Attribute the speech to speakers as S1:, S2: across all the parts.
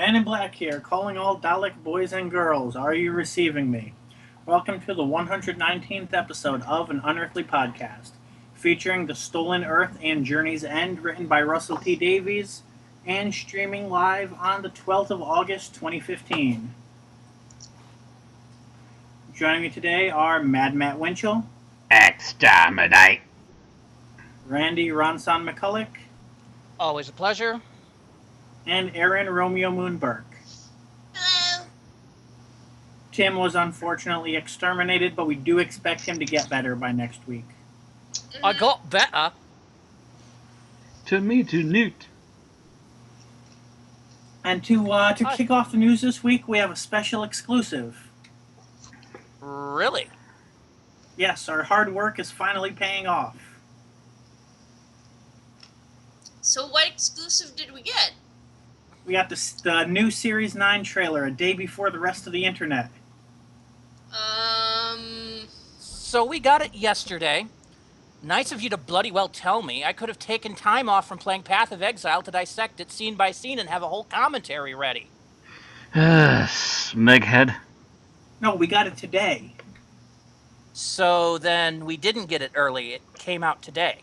S1: Man in Black here, calling all Dalek boys and girls. Are you receiving me? Welcome to the 119th episode of An Unearthly Podcast, featuring The Stolen Earth and Journey's End, written by Russell T. Davies, and streaming live on the 12th of August, 2015. Joining me today are Mad Matt Winchell,
S2: Exterminate,
S1: Randy Ronson McCulloch,
S3: Always a pleasure.
S1: and Aaron Romeo Moonberg.
S4: Hello.
S1: Tim was unfortunately exterminated, but we do expect him to get better by next week.
S3: I got better.
S2: to me to Newt.
S1: And to kick off the news this week, we have a special exclusive.
S3: Really?
S1: Yes, our hard work is finally paying off.
S4: So what exclusive did we get?
S1: We got the new Series 9 trailer a day before the rest of the internet.
S3: So we got it yesterday. Nice of you to bloody well tell me. I could have taken time off from playing Path of Exile to dissect it scene by scene and have a whole commentary ready.
S2: Smeghead.
S1: No, we got it today.
S3: So then we didn't get it early. It came out today.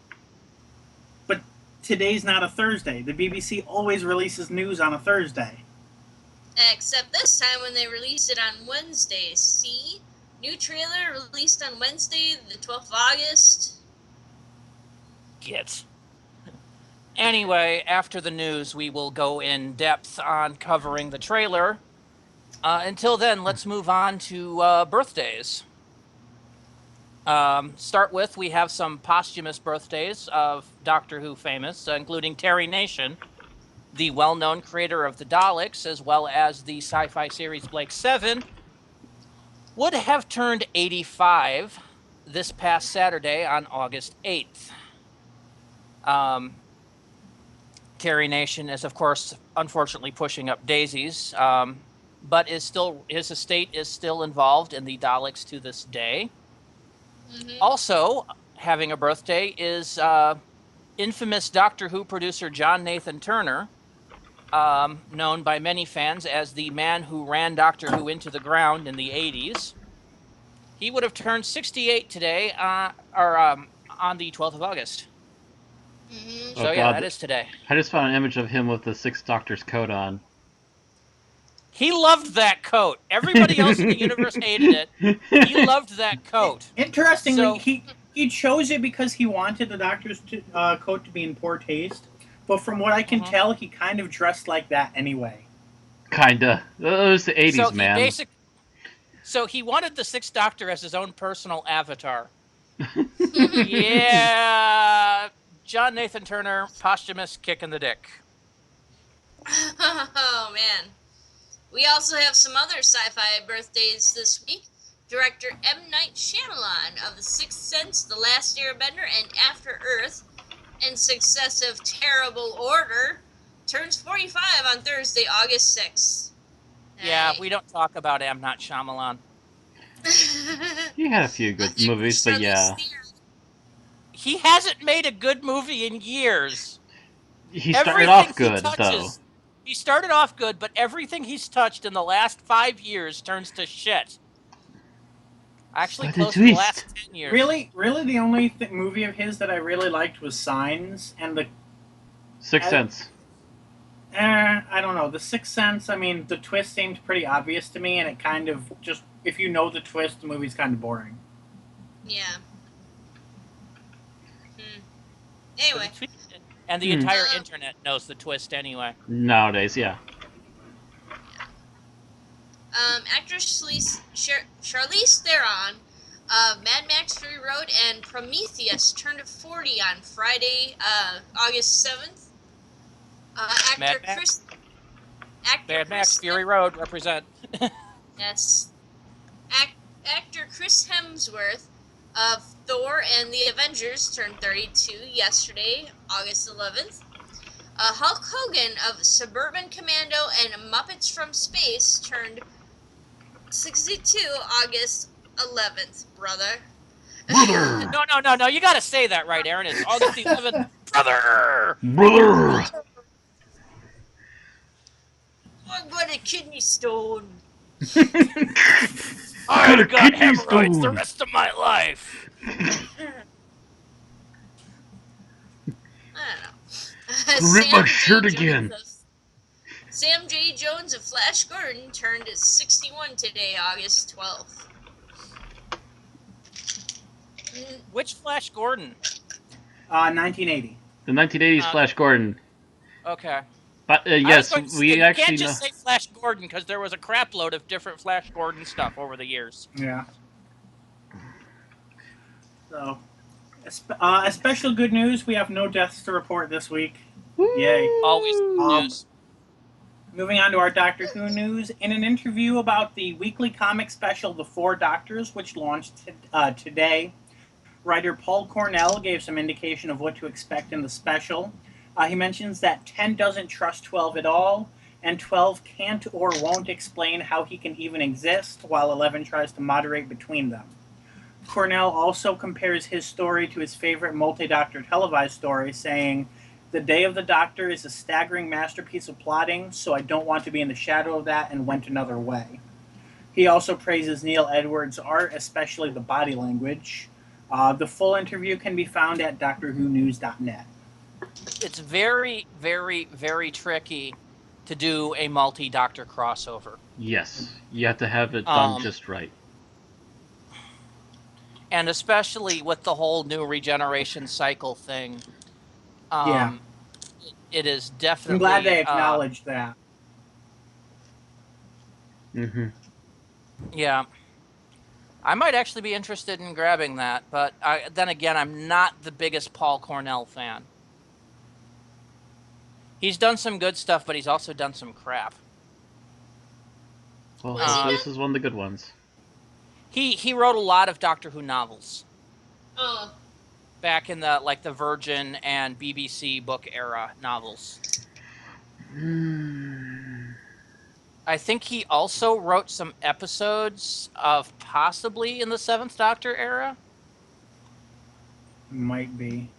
S1: But today's not a Thursday. The BBC always releases news on a Thursday.
S4: Except this time when they released it on Wednesday. See? New trailer released on Wednesday, the 12th of August.
S3: Git. Anyway, after the news, we will go in depth on covering the trailer. Until then, let's move on to birthdays. Start with, we have some posthumous birthdays of Doctor Who famous, including Terry Nation, the well-known creator of the Daleks, as well as the sci-fi series Blake 7, would have turned 85 this past Saturday on August 8th. Terry Nation is, of course, unfortunately pushing up daisies, but his estate is still involved in the Daleks to this day.
S4: Mm-hmm.
S3: Also, having a birthday is infamous Doctor Who producer John Nathan Turner, known by many fans as the man who ran Doctor Who into the ground in the 80s. He would have turned 68 today, on the 12th of August.
S4: Mm-hmm.
S3: So yeah, that is today.
S2: I just found an image of him with the Sixth Doctor's coat on.
S3: He loved that coat. Everybody else in the universe hated it. He loved that coat.
S1: Interestingly,
S3: So-
S1: he chose it because he wanted the Doctor's coat to be in poor taste. But from what I can tell, he kind of dressed like that anyway.
S2: Kinda. It was the 80s,
S3: So
S2: man.
S3: So he wanted the Sixth Doctor as his own personal avatar. Yeah, John Nathan Turner, posthumous kick in the dick.
S4: Oh, man. We also have some other sci-fi birthdays this week. Director M. Night Shyamalan of The Sixth Sense, The Last Airbender, and After Earth, in successive terrible order, turns 45 on Thursday, August 6th.
S3: Yeah, we don't talk about M. Night Shyamalan.
S2: He had a few good movies, but yeah.
S3: He hasn't made a good movie in years.
S2: He started off
S3: Everything
S2: good,
S3: he touches,
S2: though.
S3: He started off good, but everything he's touched in the last 5 years turns to shit. Actually,
S2: What a
S3: close to the
S2: twist.
S3: last 10 years.
S1: Really, the only movie of his that I really liked was Signs, and the
S2: Sixth Sense.
S1: I don't know. The Sixth Sense, I mean, the twist seemed pretty obvious to me, and it kind of just, if you know the twist, the movie's kind of boring.
S4: Yeah. Anyway.
S3: And the entire internet knows the twist anyway.
S2: Nowadays, yeah.
S4: Actress Charlize Theron of Mad Max Fury Road and Prometheus turned 40 on Friday, August 7th.
S3: Mad Max Fury Road represent.
S4: Yes. Actor Chris Hemsworth of Thor and the Avengers turned 32 yesterday, August 11th. Hulk Hogan of Suburban Commando and Muppets from Space turned 62 August 11th, brother.
S2: Brother!
S3: No. You gotta say that right, Aaron. It's August 11th. Brother!
S2: Brother!
S4: I got a kidney stone.
S3: I've got
S2: kidney
S3: hemorrhoids the
S2: stone.
S3: rest of my life.
S4: I don't
S2: I'll rip my
S4: know.
S2: shirt again.
S4: Sam J. Jones of Flash Gordon turned 61 today, August 12th.
S3: Which Flash Gordon?
S1: 1980.
S2: The 1980s Flash Gordon.
S3: Okay.
S2: But
S3: I was
S2: yes,
S3: going to say,
S2: we
S3: you
S2: actually
S3: can't
S2: know.
S3: just say Flash Gordon because there was a crapload of different Flash Gordon stuff over the years.
S1: Yeah. So, a special good news: we have no deaths to report this week. Yay!
S3: Always good news.
S1: Moving on to our Doctor Who news. In an interview about the weekly comic special The Four Doctors, which launched today, writer Paul Cornell gave some indication of what to expect in the special. He mentions that 10 doesn't trust 12 at all, and 12 can't or won't explain how he can even exist, while 11 tries to moderate between them. Cornell also compares his story to his favorite multi-Doctor televised story, saying, "The Day of the Doctor is a staggering masterpiece of plotting, so I don't want to be in the shadow of that," and went another way. He also praises Neil Edwards' art, especially the body language. The full interview can be found at DoctorWhoNews.net.
S3: It's very, very, very tricky to do a multi-Doctor crossover.
S2: Yes, you have to have it done just right.
S3: And especially with the whole new regeneration cycle thing.
S1: Yeah.
S3: It is definitely...
S1: I'm glad they acknowledged that.
S2: Mm-hmm.
S3: Yeah. I might actually be interested in grabbing that, but then again, I'm not the biggest Paul Cornell fan. He's done some good stuff, but he's also done some crap.
S2: Well, this is one of the good ones.
S3: He wrote a lot of Doctor Who novels.
S4: Oh.
S3: Back in the Virgin and BBC book era novels. I think he also wrote some episodes of possibly in the Seventh Doctor era.
S1: Might be.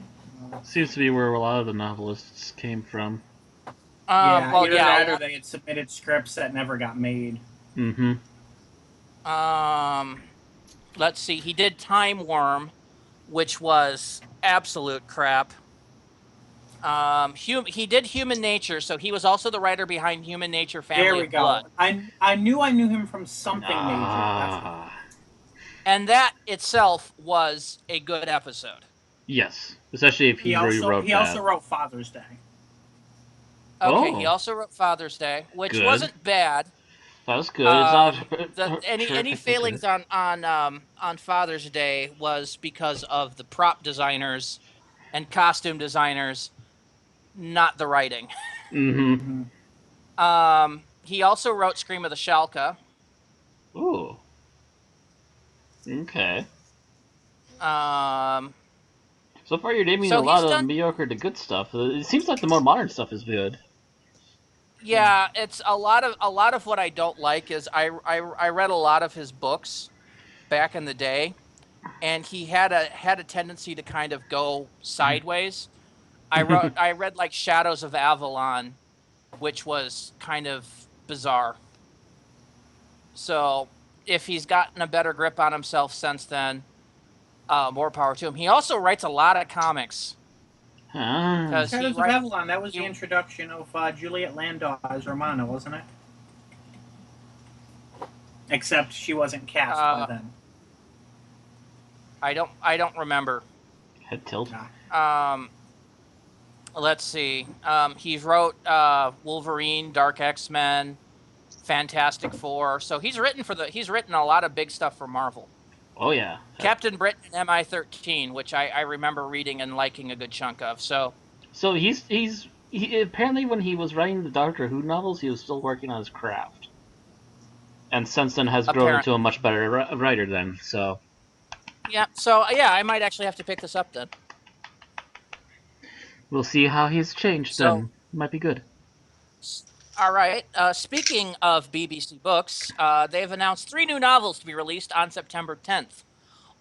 S2: Seems to be where a lot of the novelists came from.
S1: Either that or they had submitted scripts that never got made.
S2: Mm-hmm.
S3: Let's see. He did Time Worm, which was absolute crap. He did Human Nature, so he was also the writer behind Human Nature, Family of Blood.
S1: I knew him from something major.
S3: And that itself was a good episode.
S2: Yes, especially if he rewrote that.
S1: He also wrote Father's Day.
S3: Okay, he also wrote Father's Day, which wasn't bad.
S2: That was good. It's not
S3: any failings on Father's Day was because of the prop designers and costume designers, not the writing.
S2: Mm-hmm.
S3: He also wrote Scream of the Shalka.
S2: Ooh. Okay. So far, you're naming a lot of mediocre to good stuff. It seems like the more modern stuff is good.
S3: Yeah, it's a lot of what I don't like is I read a lot of his books back in the day, and he had a tendency to kind of go sideways. I read like Shadows of Avalon, which was kind of bizarre. So if he's gotten a better grip on himself since then, more power to him. He also writes a lot of comics.
S1: Shadows of Avalon, that was the introduction of Juliet Landau as Romana, wasn't it? Except she wasn't cast by then.
S3: I don't remember.
S2: Head tilt.
S3: Let's see. He wrote Wolverine, Dark X-Men, Fantastic Four. So he's written a lot of big stuff for Marvel.
S2: Oh yeah.
S3: Captain Britain and MI-13, which I remember reading and liking a good chunk of. So
S2: he apparently when he was writing the Doctor Who novels, he was still working on his craft, and since then has grown into a much better writer then. So
S3: yeah. So yeah, I might actually have to pick this up then.
S2: We'll see how he's changed then. Might be good.
S3: All right. Speaking of BBC Books, they've announced 3 new novels to be released on September 10th.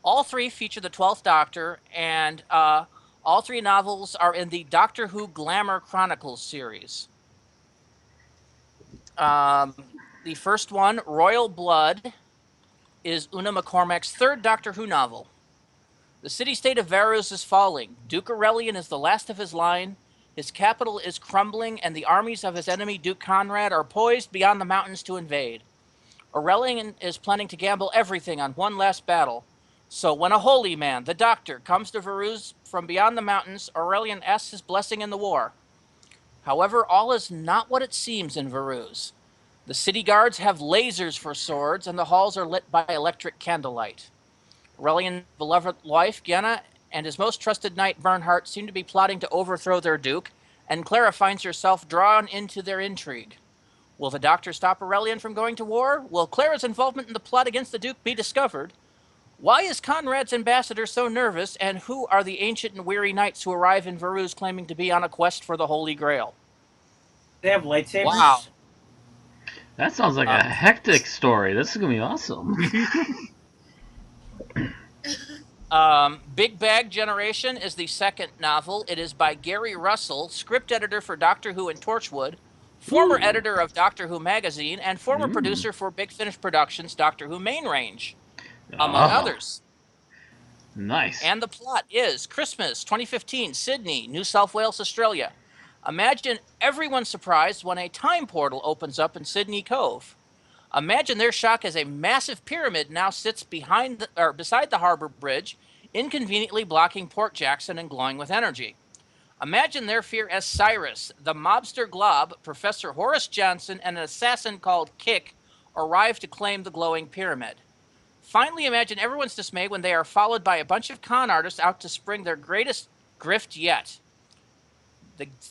S3: All 3 feature the 12th Doctor, and all 3 novels are in the Doctor Who Glamour Chronicles series. The first one, Royal Blood, is Una McCormack's third Doctor Who novel. The city-state of Varus is falling. Duke Aurelian is the last of his line. His capital is crumbling, and the armies of his enemy, Duke Conrad, are poised beyond the mountains to invade. Aurelian is planning to gamble everything on one last battle. So when a holy man, the Doctor, comes to Varus from beyond the mountains, Aurelian asks his blessing in the war. However, all is not what it seems in Varus. The city guards have lasers for swords, and the halls are lit by electric candlelight. Aurelian's beloved wife, Genna, and his most trusted knight, Bernhardt, seem to be plotting to overthrow their duke, and Clara finds herself drawn into their intrigue. Will the Doctor stop Aurelian from going to war? Will Clara's involvement in the plot against the Duke be discovered? Why is Conrad's ambassador so nervous, and who are the ancient and weary knights who arrive in Varus claiming to be on a quest for the Holy Grail?
S1: They have lightsabers?
S3: Wow.
S2: That sounds like a hectic story. This is going to be awesome.
S3: Big Bag Generation is the second novel. It is by Gary Russell, script editor for Doctor Who and Torchwood, former editor of Doctor Who magazine, and former producer for Big Finish Productions' Doctor Who Main Range, among others.
S2: Nice.
S3: And the plot is Christmas 2015, Sydney, New South Wales, Australia. Imagine everyone's surprise when a time portal opens up in Sydney Cove. Imagine their shock as a massive pyramid now sits beside the harbor bridge, inconveniently blocking Port Jackson and glowing with energy. Imagine their fear as Cyrus, the mobster glob, Professor Horace Johnson, and an assassin called Kick arrive to claim the glowing pyramid. Finally, imagine everyone's dismay when they are followed by a bunch of con artists out to spring their greatest grift yet.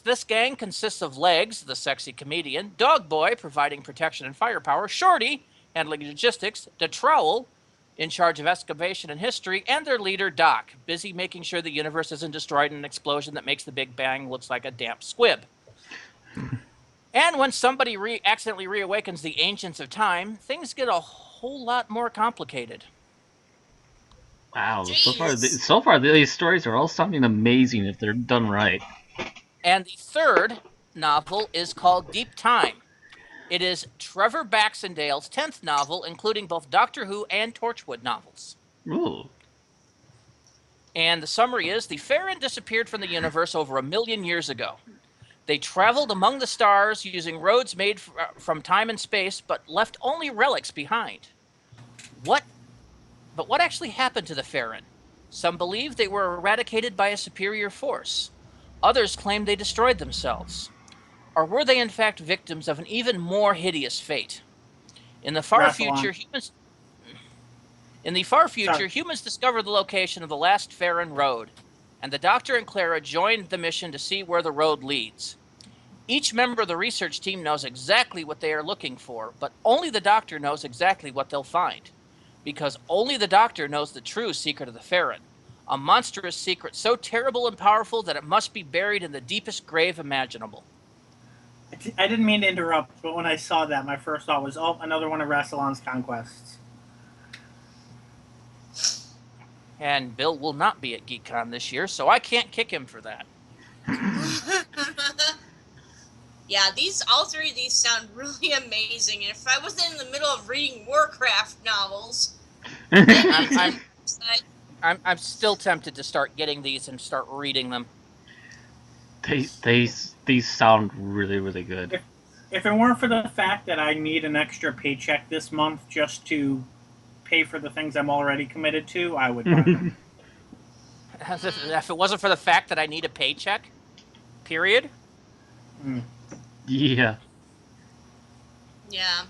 S3: This gang consists of Legs, the sexy comedian, Dog Boy, providing protection and firepower, Shorty, handling logistics, the Trowel, in charge of excavation and history, and their leader, Doc, busy making sure the universe isn't destroyed in an explosion that makes the Big Bang looks like a damp squib. And when somebody accidentally reawakens the ancients of time, things get a whole lot more complicated.
S2: Wow, so far these stories are all sounding amazing if they're done right.
S3: And the third novel is called Deep Time. It is Trevor Baxendale's 10th novel, including both Doctor Who and Torchwood novels.
S2: Ooh.
S3: And the summary is, the Farron disappeared from the universe over 1 million years ago. They traveled among the stars using roads made from time and space, but left only relics behind. But what actually happened to the Farron? Some believe they were eradicated by a superior force. Others claim they destroyed themselves. Or were they in fact victims of an even more hideous fate? In the far future, humans discover the location of the last Farron road, and the Doctor and Clara joined the mission to see where the road leads. Each member of the research team knows exactly what they are looking for, but only the Doctor knows exactly what they'll find. Because only the Doctor knows the true secret of the Farron. A monstrous secret so terrible and powerful that it must be buried in the deepest grave imaginable.
S1: I didn't mean to interrupt, but when I saw that, my first thought was, another one of Rassilon's conquests.
S3: And Bill will not be at GeekCon this year, so I can't kick him for that.
S4: Yeah, all three of these sound really amazing. And if I wasn't in the middle of reading Warcraft novels,
S3: I'm still tempted to start getting these and start reading them.
S2: These sound really, really good.
S1: If it weren't for the fact that I need an extra paycheck this month just to pay for the things I'm already committed to, I would buy them.
S3: If it wasn't for the fact that I need a paycheck, period.
S2: Yeah.
S4: Yeah.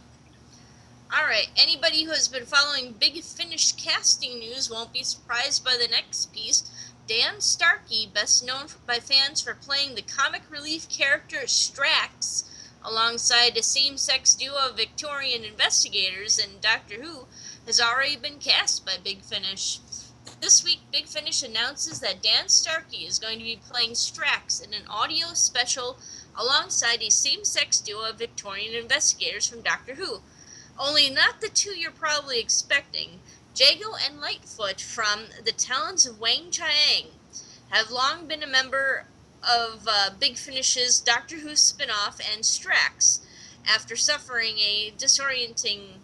S4: All right. Anybody who has been following Big Finish casting news won't be surprised by the next piece. Dan Starkey, best known by fans for playing the comic relief character Strax, alongside a same-sex duo of Victorian investigators in Doctor Who, has already been cast by Big Finish. This week, Big Finish announces that Dan Starkey is going to be playing Strax in an audio special alongside a same-sex duo of Victorian investigators from Doctor Who. Only not the two you're probably expecting. Jago and Lightfoot from the Talons of Wang Chiang have long been a member of Big Finish's Doctor Who spin-off and Strax. after suffering a disorienting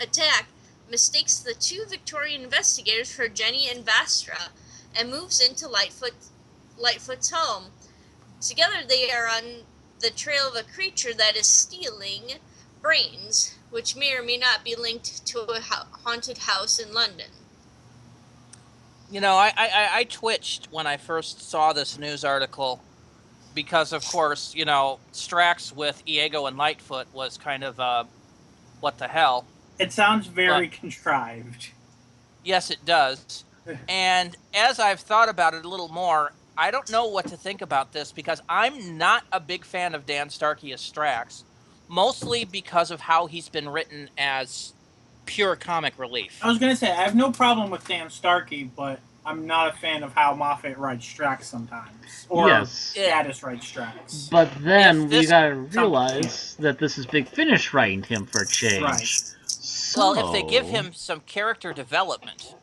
S4: attack, mistakes the two Victorian investigators for Jenny and Vastra and moves into Lightfoot's home. Together they are on the trail of a creature that is stealing brains, which may or may not be linked to a haunted house in London.
S3: You know, I twitched when I first saw this news article because, of course, you know, Strax with Iago and Lightfoot was kind of what the hell.
S1: It sounds very contrived.
S3: Yes, it does. And as I've thought about it a little more, I don't know what to think about this because I'm not a big fan of Dan Starkey as Strax, mostly because of how he's been written as pure comic relief.
S1: I was going to say, I have no problem with Dan Starkey, but I'm not a fan of how Moffat writes Strax sometimes. Or Gaddis writes Strax.
S2: But then we gotta realize that this is Big Finish writing him for a change.
S1: Right.
S3: Well, if they give him some character development,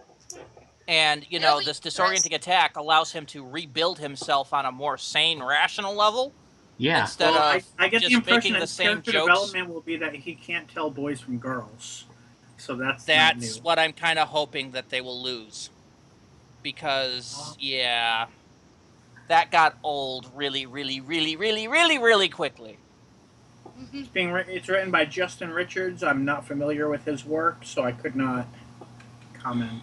S3: and, you know, this disorienting attack allows him to rebuild himself on a more sane, rational level.
S2: Yeah.
S3: Instead of
S1: I get
S3: just
S1: the impression
S3: making the
S1: that
S3: same
S1: character
S3: jokes.
S1: development will be that he can't tell boys from girls. So that's not new.
S3: What I'm kind of hoping that they will lose. Because, yeah, that got old really, really, really, really, really, really quickly.
S1: It's written by Justin Richards. I'm not familiar with his work, so I could not comment.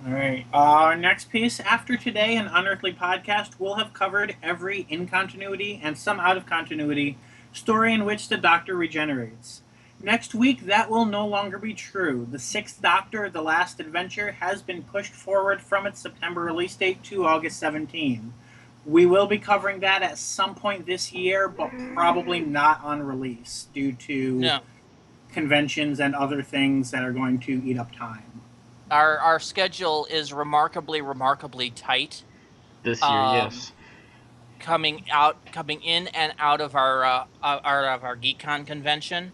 S1: All right. Our next piece, After Today, an Unearthly Podcast, will have covered every in-continuity and some out-of-continuity story in which the Doctor regenerates. Next week, that will no longer be true. The Sixth Doctor, The Last Adventure, has been pushed forward from its September release date to August 17. We will be covering that at some point this year, but probably not on release due to conventions and other things that are going to eat up time.
S3: Our schedule is remarkably tight.
S2: This year, yes.
S3: Coming in and out of our GeekCon convention,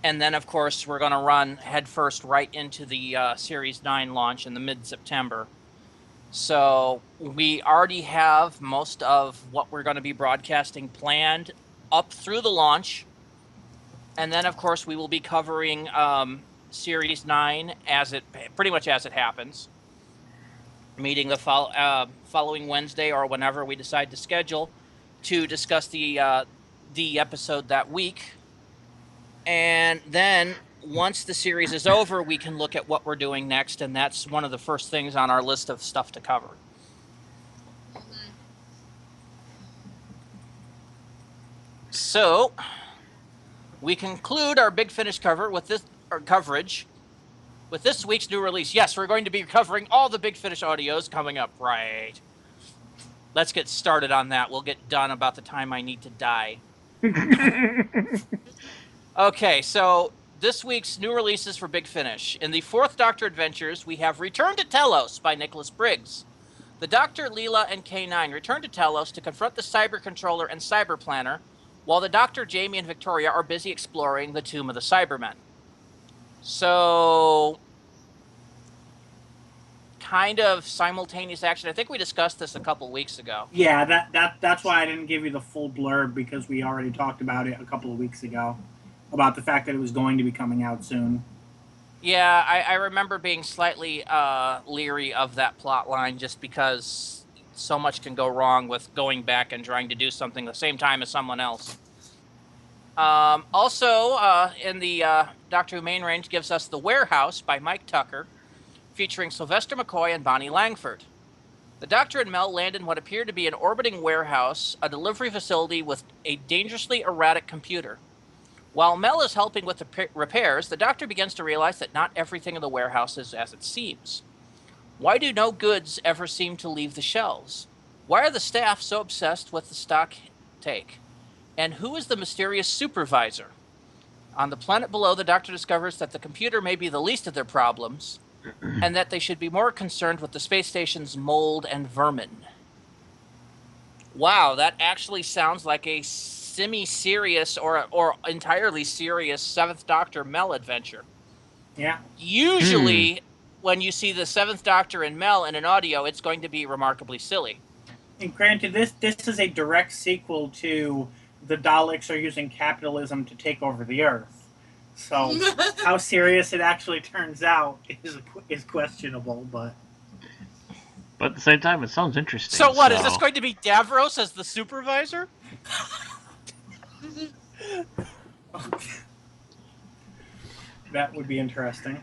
S3: and then of course we're going to run headfirst right into the Series 9 launch in the mid-September. So we already have most of what we're going to be broadcasting planned up through the launch, and then of course we will be covering Series 9 pretty much as it happens, meeting the following Wednesday or whenever we decide to schedule to discuss the episode that week. And then once the series is over, we can look at what we're doing next, and that's one of the first things on our list of stuff to cover. So we conclude our Big Finish coverage with this week's new release. Yes, we're going to be covering all the Big Finish audios coming up. Right. Let's get started on that. We'll get done about the time I need to die. Okay, so this week's new releases for Big Finish. In the Fourth Doctor Adventures, we have Return to Telos by Nicholas Briggs. The Doctor, Leela, and K9 return to Telos to confront the Cyber Controller and Cyber Planner, while the Doctor, Jamie, and Victoria are busy exploring the Tomb of the Cybermen. So, kind of simultaneous action. I think we discussed this a couple weeks ago.
S1: Yeah, that's why I didn't give you the full blurb, because we already talked about it a couple of weeks ago, about the fact that it was going to be coming out soon.
S3: Yeah, I remember being slightly leery of that plot line just because so much can go wrong with going back and trying to do something the same time as someone else. Also, in the Doctor Who main range gives us The Warehouse by Mike Tucker, featuring Sylvester McCoy and Bonnie Langford. The Doctor and Mel land in what appeared to be an orbiting warehouse, a delivery facility with a dangerously erratic computer. While Mel is helping with the repairs, the Doctor begins to realize that not everything in the warehouse is as it seems. Why do no goods ever seem to leave the shelves? Why are the staff so obsessed with the stock take? And who is the mysterious supervisor? On the planet below, the Doctor discovers that the computer may be the least of their problems, and that they should be more concerned with the space station's mold and vermin. Wow, that actually sounds like a semi-serious or entirely serious Seventh Doctor Mel adventure.
S1: Yeah.
S3: Usually, when you see the Seventh Doctor and Mel in an audio, it's going to be remarkably silly.
S1: And granted, this is a direct sequel to the Daleks are using capitalism to take over the Earth. So how serious it actually turns out is questionable, but
S2: at the same time, it sounds interesting.
S3: So what, is this going to be Davros as the supervisor?
S1: that would be interesting.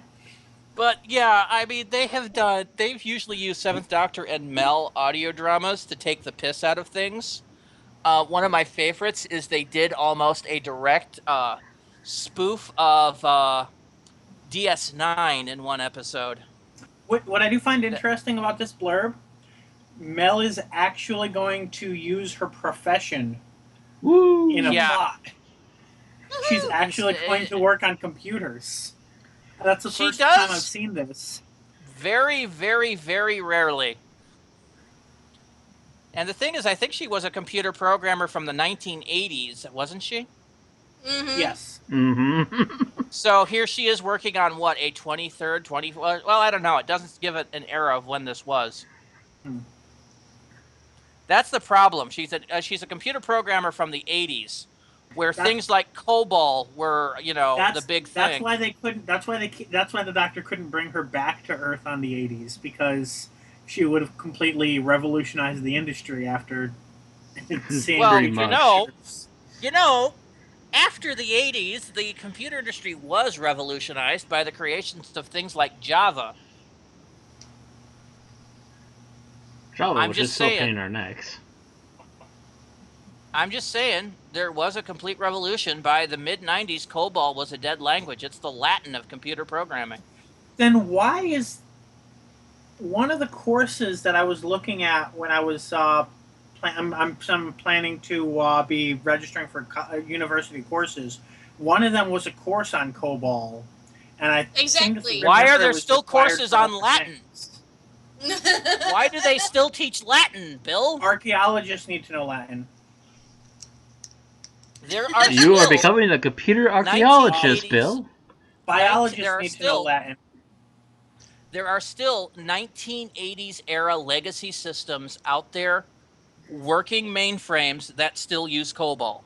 S3: But yeah, I mean, they've usually used Seventh Doctor and Mel audio dramas to take the piss out of things. One of my favorites is they did almost a direct spoof of DS9 in one episode.
S1: What I do find interesting about this blurb, Mel is actually going to use her profession in a plot. She's actually going to work on computers. That's the first time I've seen this.
S3: Very, very, very rarely. And the thing is, I think she was a computer programmer from the 1980s, wasn't she?
S4: Mm-hmm.
S1: Yes.
S2: Mm-hmm.
S3: So here she is working on what, a 23rd, 20? Well, I don't know. It doesn't give it an era of when this was. That's the problem. She's a computer programmer from the 80s, where things like COBOL were, the big thing.
S1: That's why they couldn't. That's why the Doctor couldn't bring her back to Earth on the 80s, because she would have completely revolutionized the industry after seeing.
S3: Well, after the 80s, the computer industry was revolutionized by the creations of things like Java.
S2: Java, which is still a pain in our necks.
S3: I'm just saying, there was a complete revolution. By the mid-90s, COBOL was a dead language. It's the Latin of computer programming.
S1: Then why is one of the courses that I was looking at when I was I'm planning to be registering for university courses. One of them was a course on COBOL, and I
S4: exactly.
S3: Why are there still courses on Latin? Why do they still teach Latin, Bill?
S1: Archaeologists need to know Latin.
S2: You are becoming a computer archaeologist, Bill.
S1: Biologists need to know Latin.
S3: There are still 1980s era legacy systems out there working mainframes that still use COBOL.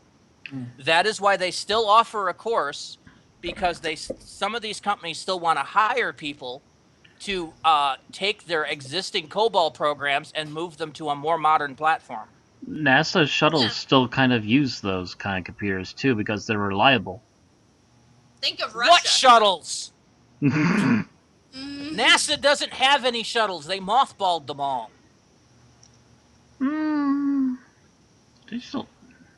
S3: That is why they still offer a course, because some of these companies still want to hire people to take their existing COBOL programs and move them to a more modern platform.
S2: NASA shuttles still kind of use those kind of computers too, because they're reliable.
S4: Think of Russia.
S3: What shuttles? NASA doesn't have any shuttles. They mothballed them all.
S2: They still,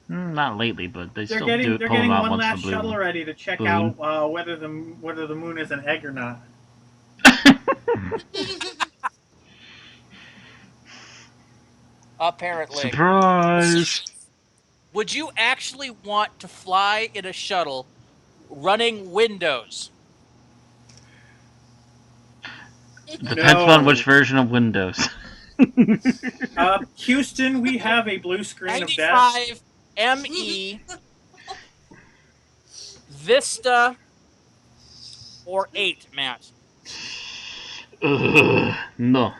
S2: not lately, but they still
S1: do it. They're getting one last
S2: the
S1: shuttle ready to check out whether the moon is an egg or not.
S3: Apparently.
S2: Surprise!
S3: Would you actually want to fly in a shuttle running Windows?
S2: Depends on which version of Windows.
S1: Houston, we have a blue screen of death.
S3: 95 ME Vista or 8, Matt?
S2: No.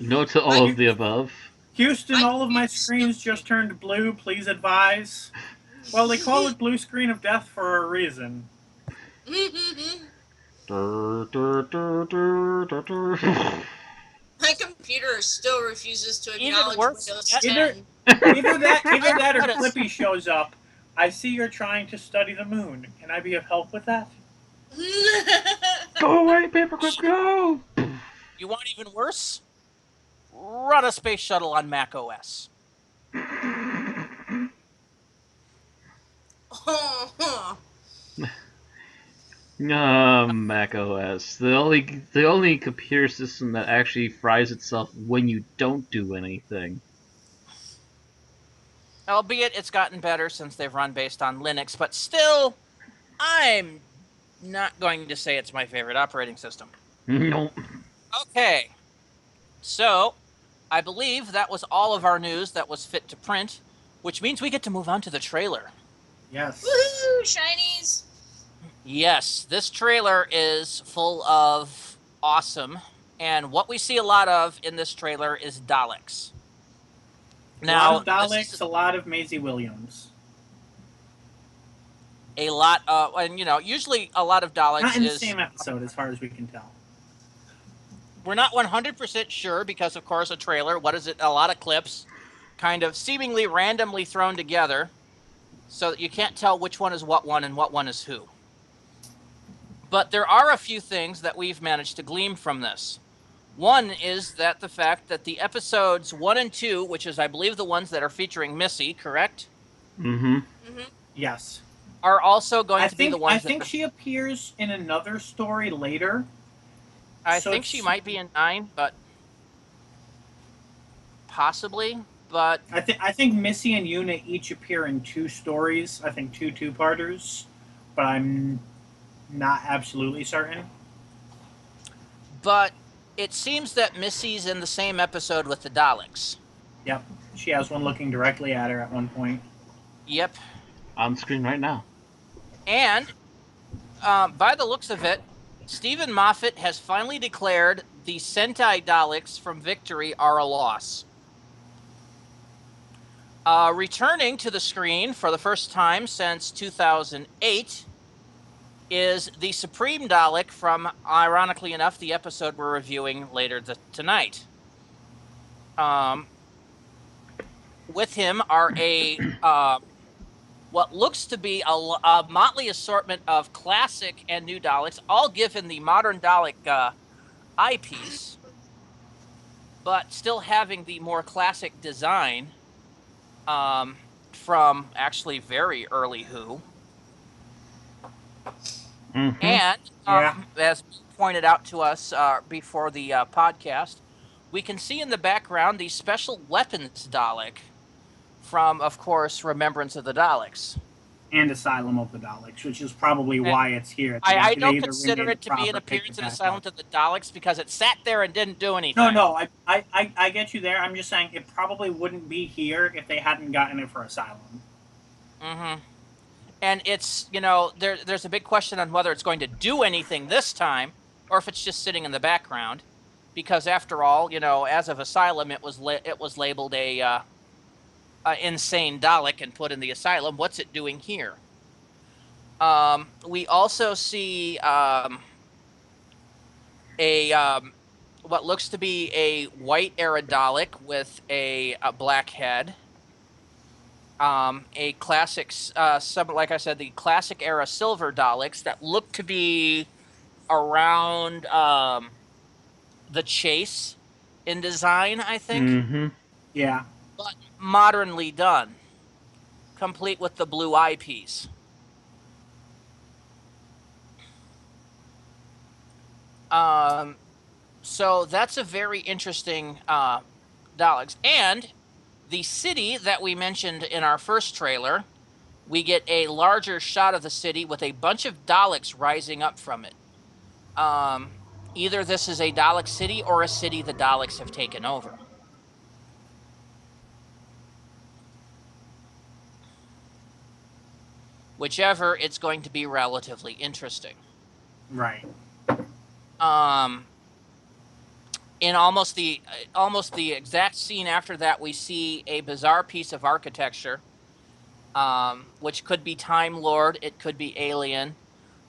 S2: No to all of the above.
S1: Houston, all of my screens just turned blue. Please advise. Well, they call it blue screen of death for a reason.
S4: My computer still refuses to acknowledge Windows 10.
S1: Either that or Clippy shows up. I see you're trying to study the moon. Can I be of help with that?
S2: Go away, Paperclip, go!
S3: You want even worse? Run a space shuttle on Mac OS.
S2: Mac OS. The only computer system that actually fries itself when you don't do anything.
S3: Albeit it's gotten better since they've run based on Linux, but still, I'm not going to say it's my favorite operating system.
S2: Nope.
S3: Okay. So, I believe that was all of our news that was fit to print, which means we get to move on to the trailer.
S1: Yes.
S4: Woohoo, shinies!
S3: Yes, this trailer is full of awesome, And what we see a lot of in this trailer is Daleks.
S1: Now, a lot of Daleks, a lot of Maisie Williams.
S3: A lot of, and usually a lot of Daleks
S1: not in the same episode, as far as we can tell.
S3: We're not 100% sure because, of course, a trailer. What is it? A lot of clips, kind of seemingly randomly thrown together, so that you can't tell which one is what one and what one is who. But there are a few things that we've managed to glean from this. One is that the fact that the episodes 1 and 2, which is, I believe, the ones that are featuring Missy, correct?
S2: Mm-hmm.
S1: Yes.
S3: Are also going to be the ones
S1: I think she appears in another story later.
S3: I think she might be in 9, but possibly. But
S1: I think Missy and Una each appear in 2 stories. I think 2 two-parters, but I'm not absolutely certain.
S3: But it seems that Missy's in the same episode with the Daleks.
S1: Yep, she has one looking directly at her at one point.
S3: Yep.
S2: On screen right now.
S3: And by the looks of it, Stephen Moffat has finally declared the Sentai Daleks from Victory are a loss. Returning to the screen for the first time since 2008 is the Supreme Dalek from, ironically enough, the episode we're reviewing later tonight. With him are what looks to be a motley assortment of classic and new Daleks, all given the modern Dalek eyepiece, but still having the more classic design from actually very early Who.
S2: Mm-hmm.
S3: And as pointed out to us before the podcast, we can see in the background the special weapons Dalek from, of course, Remembrance of the Daleks.
S1: And Asylum of the Daleks, which is probably why it's here.
S3: I don't consider it to be an appearance in Asylum of the Daleks because it sat there and didn't do anything.
S1: No, I get you there. I'm just saying it probably wouldn't be here if they hadn't gotten it for Asylum.
S3: Mm-hmm. And it's, there's a big question on whether it's going to do anything this time or if it's just sitting in the background. Because after all, as of Asylum, it was labeled a insane Dalek and put in the Asylum. What's it doing here? We also see what looks to be a white era Dalek with a black head. A classic, like I said, the classic era silver Daleks that look to be around the Chase in design, I think.
S2: Mm-hmm.
S1: Yeah.
S3: But modernly done, complete with the blue eyepiece. So that's a very interesting Daleks. And the city that we mentioned in our first trailer, we get a larger shot of the city with a bunch of Daleks rising up from it. Either this is a Dalek city or a city the Daleks have taken over. Whichever, it's going to be relatively interesting.
S1: Right.
S3: In almost the exact scene after that, we see a bizarre piece of architecture, which could be Time Lord, it could be alien,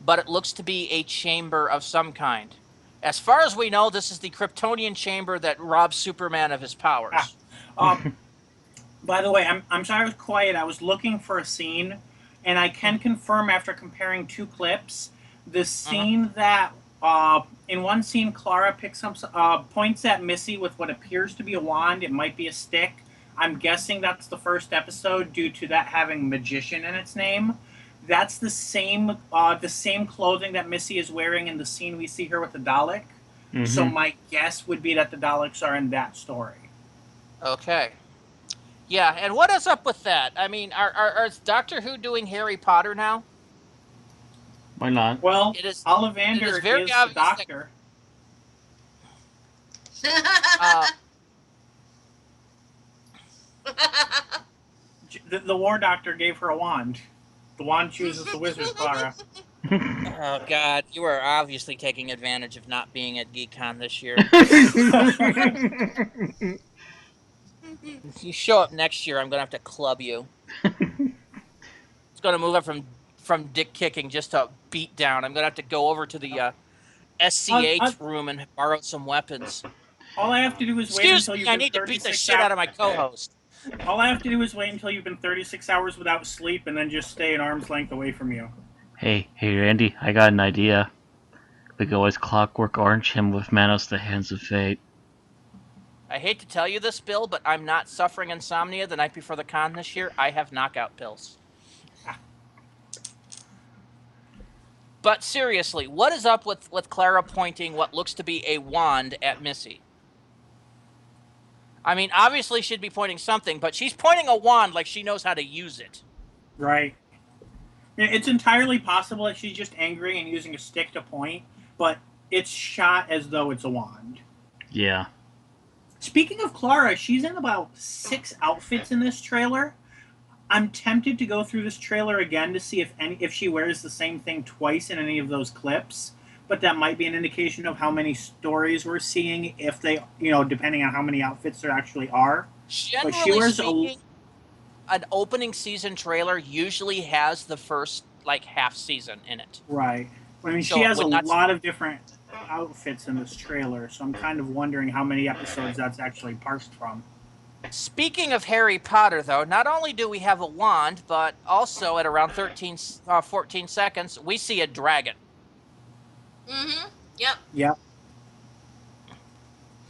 S3: but it looks to be a chamber of some kind. As far as we know, this is the Kryptonian chamber that robs Superman of his powers.
S1: By the way, I'm sorry I was quiet. I was looking for a scene, and I can confirm after comparing 2 clips, the scene that in one scene Clara picks up points at Missy with what appears to be a wand. It might be a stick. I'm guessing that's the first episode due to that having magician in its name. That's the same clothing that Missy is wearing in the scene we see her with the Dalek. Mm-hmm. So my guess would be that the Daleks are in that story.
S3: Okay. Yeah, and what is up with that? I mean, is Doctor Who doing Harry Potter now?
S2: Why not?
S1: Well, Ollivander is the Doctor. The War Doctor gave her a wand. The wand chooses the wizard, Clara.
S3: Oh God, you are obviously taking advantage of not being at GeekCon this year. If you show up next year, I'm gonna have to club you. It's gonna move up from dick kicking just to beat down. I'm gonna have to go over to the SC8 room and borrow some weapons.
S1: All I have to do is wait
S3: Excuse
S1: until
S3: me,
S1: you've
S3: I
S1: been
S3: need to beat the
S1: 36
S3: shit
S1: hours.
S3: out of my co-host.
S1: All I have to do is wait until you've been 36 hours without sleep, and then just stay an arm's length away from you.
S2: Hey, Randy, I got an idea. We could always Clockwork Orange him with Manos the Hands of Fate.
S3: I hate to tell you this, Bill, but I'm not suffering insomnia the night before the con this year. I have knockout pills. But seriously, what is up with Clara pointing what looks to be a wand at Missy? I mean, obviously she'd be pointing something, but she's pointing a wand like she knows how to use it.
S1: Right. It's entirely possible that she's just angry and using a stick to point, but it's shot as though it's a wand.
S2: Yeah.
S1: Speaking of Clara, she's in about 6 outfits in this trailer. I'm tempted to go through this trailer again to see if she wears the same thing twice in any of those clips, but that might be an indication of how many stories we're seeing if they, depending on how many outfits there actually are.
S3: Generally speaking, an opening season trailer usually has the first, half season in it.
S1: Right. I mean, so she has a lot of different outfits in this trailer, so I'm kind of wondering how many episodes that's actually parsed from.
S3: Speaking of Harry Potter, though, not only do we have a wand, but also at around 14 seconds, we see a dragon.
S4: Mm-hmm. Yep.
S1: Yep.